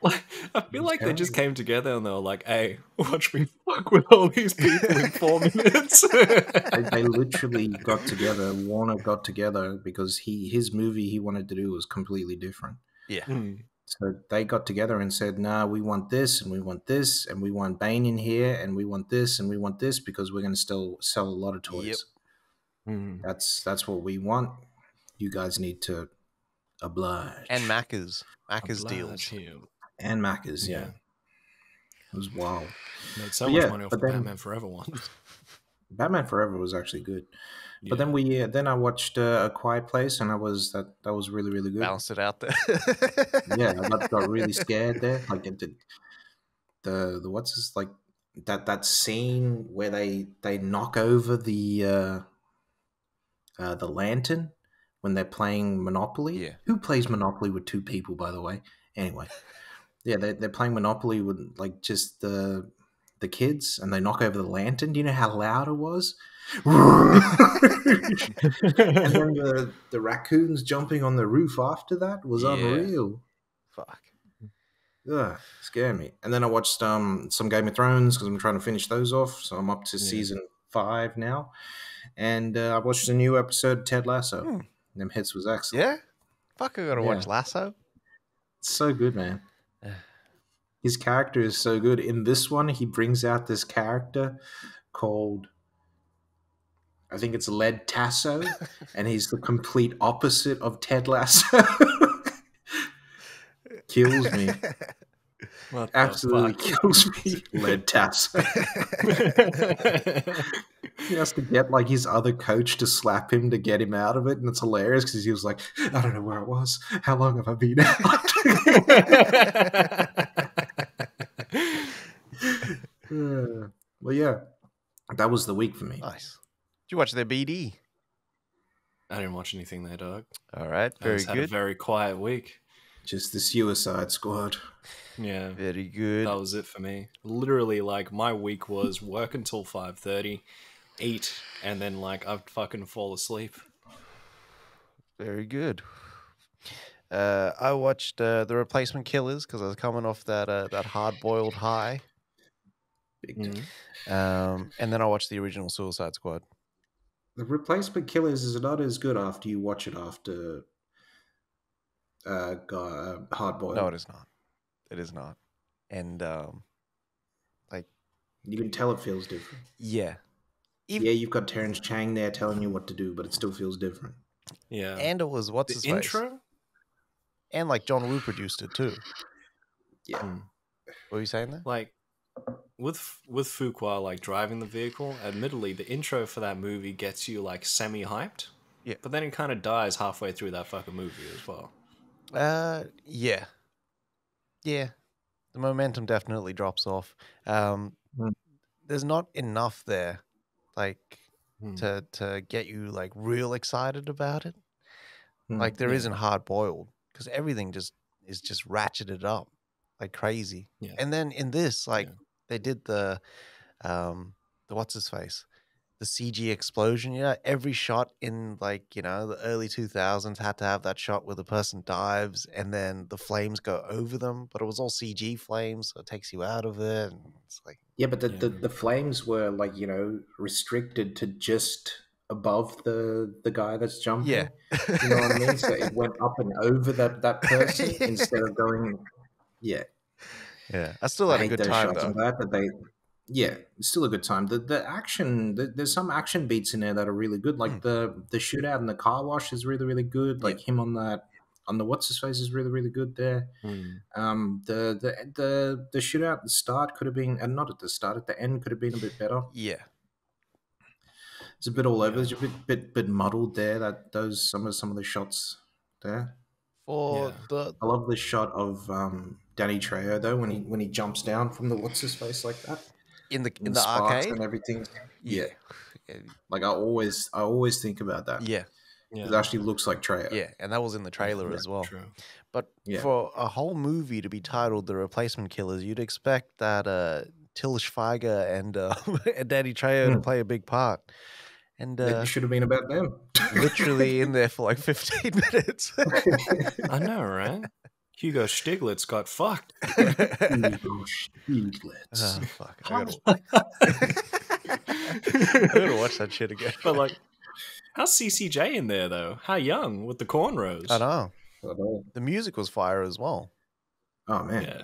Like, I feel like they just came together and they were like, hey, watch me fuck with all these people in 4 minutes. They literally got together. Warner got together because his movie he wanted to do was completely different. Yeah. So they got together and said, nah, we want this and we want this and we want Bane in here and we want this and we want this because we're going to still sell a lot of toys. Yep. That's what we want. You guys need to oblige. And Macca's deals. Him. And Macca's, yeah. It was wild. Made so much money off the Batman Forever one. Batman Forever was actually good. Yeah. But then I watched A Quiet Place, and that was really, really good. Balanced it out there. Yeah, I got really scared there. Like the what's this, like that scene where they knock over the lantern when they're playing Monopoly. Yeah. Who plays Monopoly with two people, by the way? Anyway. Yeah, they're playing Monopoly with like just the kids, and they knock over the lantern. Do you know how loud it was? And then the raccoons jumping on the roof after that was unreal. Fuck. Ugh, scared me. And then I watched some Game of Thrones because I'm trying to finish those off. So I'm up to season 5 now, and I watched a new episode of Ted Lasso. Them hits was excellent. Yeah. Fuck, I gotta watch Lasso. It's so good, man. His character is so good. In this one, he brings out this character called, I think it's Led Tasso, and he's the complete opposite of Ted Lasso. Kills me. What absolutely the kills me. Lead taps. He has to get like his other coach to slap him to get him out of it, and it's hilarious because he was like, "I don't know where I was. How long have I been out?" Well, yeah, that was the week for me. Nice. Did you watch their BD? I didn't watch anything there, dog. All right, I very just had a good. very quiet week. Just the Suicide Squad. Yeah, Very good. that was it for me. Literally, like, my week was work until 5:30, eat, and then, like, I'd fucking fall asleep. Very good. I watched The Replacement Killers because I was coming off that hard-boiled high. Big time. And then I watched the original Suicide Squad. The Replacement Killers is not as good after you watch it after Hard Boiled. No, it is not. It is not. And like you can tell it feels different. Yeah. Yeah, you've got Terrence Chang there telling you what to do, but it still feels different. Yeah. And it was what's his face? Intro? And like John Woo produced it too. Yeah. What were you saying there? Like with Fuqua like driving the vehicle, admittedly the intro for that movie gets you like semi-hyped. Yeah. But then it kind of dies halfway through that fucking movie as well. Yeah. Yeah. The momentum definitely drops off. There's not enough there like to get you like real excited about it. Like there isn't hard boiled because everything is just ratcheted up like crazy. Yeah. And then in this, like they did the what's his face? The CG explosion, every shot in like, the early 2000s had to have that shot where the person dives and then the flames go over them, but it was all CG flames, so it takes you out of it. And it's like, but the flames were like, restricted to just above the guy that's jumping. Yeah. You know what I mean? So it went up and over that person instead of going. Yeah. Yeah. I still had a good time though. But it's still a good time. The action, there's some action beats in there that are really good. Like the shootout in the car wash is really, really good. Like him on the what's his face is really, really good there. The shootout at the start could have been, and not at the start, at the end could have been a bit better. Yeah. It's a bit all over. It's a bit muddled there. Some of the shots there. I love the shot of Danny Trejo though when he jumps down from the what's his face like that in the sparks arcade and everything. Yeah. Like I always think about that. Yeah. It actually looks like Trejo. Yeah, and that was in the trailer as well. True. But for a whole movie to be titled The Replacement Killers, you'd expect that Till Schweiger and Danny Trejo to play a big part. And it should have been about them. Literally in there for like 15 minutes. I know, right? Hugo Stiglitz got fucked. Hugo Stiglitz. Oh, fuck. I gotta watch that shit again. But like, how's CCJ in there though? How young with the cornrows? I know. The music was fire as well. Oh man,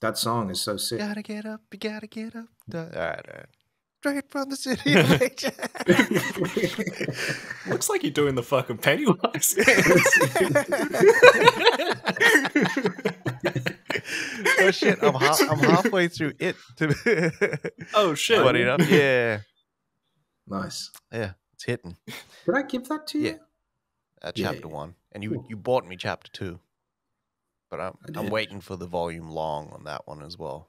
that song is so sick. Gotta get up, you gotta get up. All right. Straight from the city of nature. Looks like you're doing the fucking Pennywise. Oh shit! I'm halfway through it. Oh shit! Funny enough, yeah. Nice. Yeah, it's hitting. Did I give that to you? Yeah. Chapter 1, and you bought me chapter 2, but I'm waiting for the volume long on that one as well.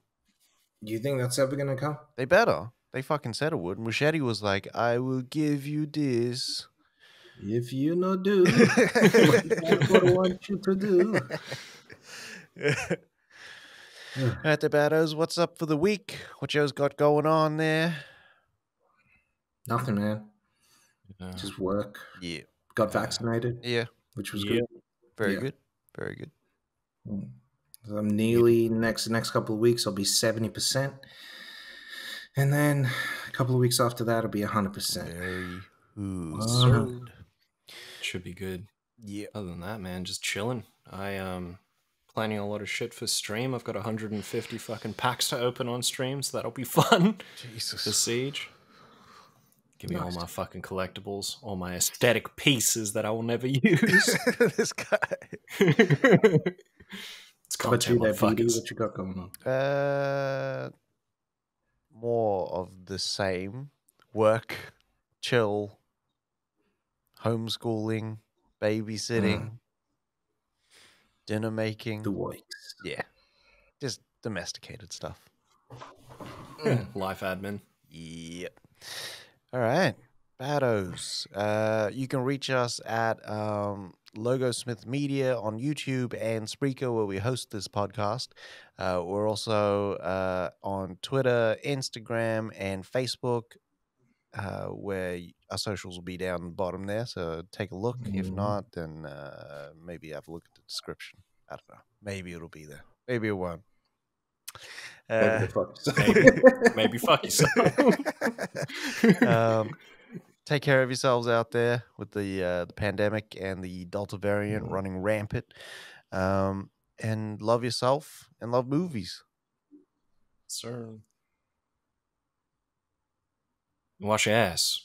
Do you think that's ever gonna come? They better. They fucking said it would. Machete was like, "I will give you this if you no do what I want you to do." At the Batters, what's up for the week? What Joe's got going on there? Nothing, man. Just work. Yeah. Got vaccinated. Yeah. Which was good. Very good. Very good. So I'm nearly next couple of weeks. I'll be 70%, and then a couple of weeks after that, I'll be 100%. Very good. Should be good. Yeah. Other than that, man, just chilling. Planning a lot of shit for stream. I've got 150 fucking packs to open on stream, so that'll be fun. Jesus. The Siege. Give me all my fucking collectibles, all my aesthetic pieces that I will never use. This guy. It's How about you, content, that BD? motherfuckers. What you got going on? More of the same. Work, chill, homeschooling, babysitting, dinner making. The Whites. Yeah. Just domesticated stuff. Life admin. Yep. All right. Baddos. You can reach us at Logosmith Media on YouTube and Spreaker, where we host this podcast. We're also on Twitter, Instagram, and Facebook, where our socials will be down the bottom there. So take a look. If not, then maybe have a look at the description. I don't know. Maybe it'll be there. Maybe it won't. Maybe fuck Maybe fuck yourself. Take care of yourselves out there with the pandemic and the Delta variant running rampant. And love yourself and love movies. Sir. Wash your ass.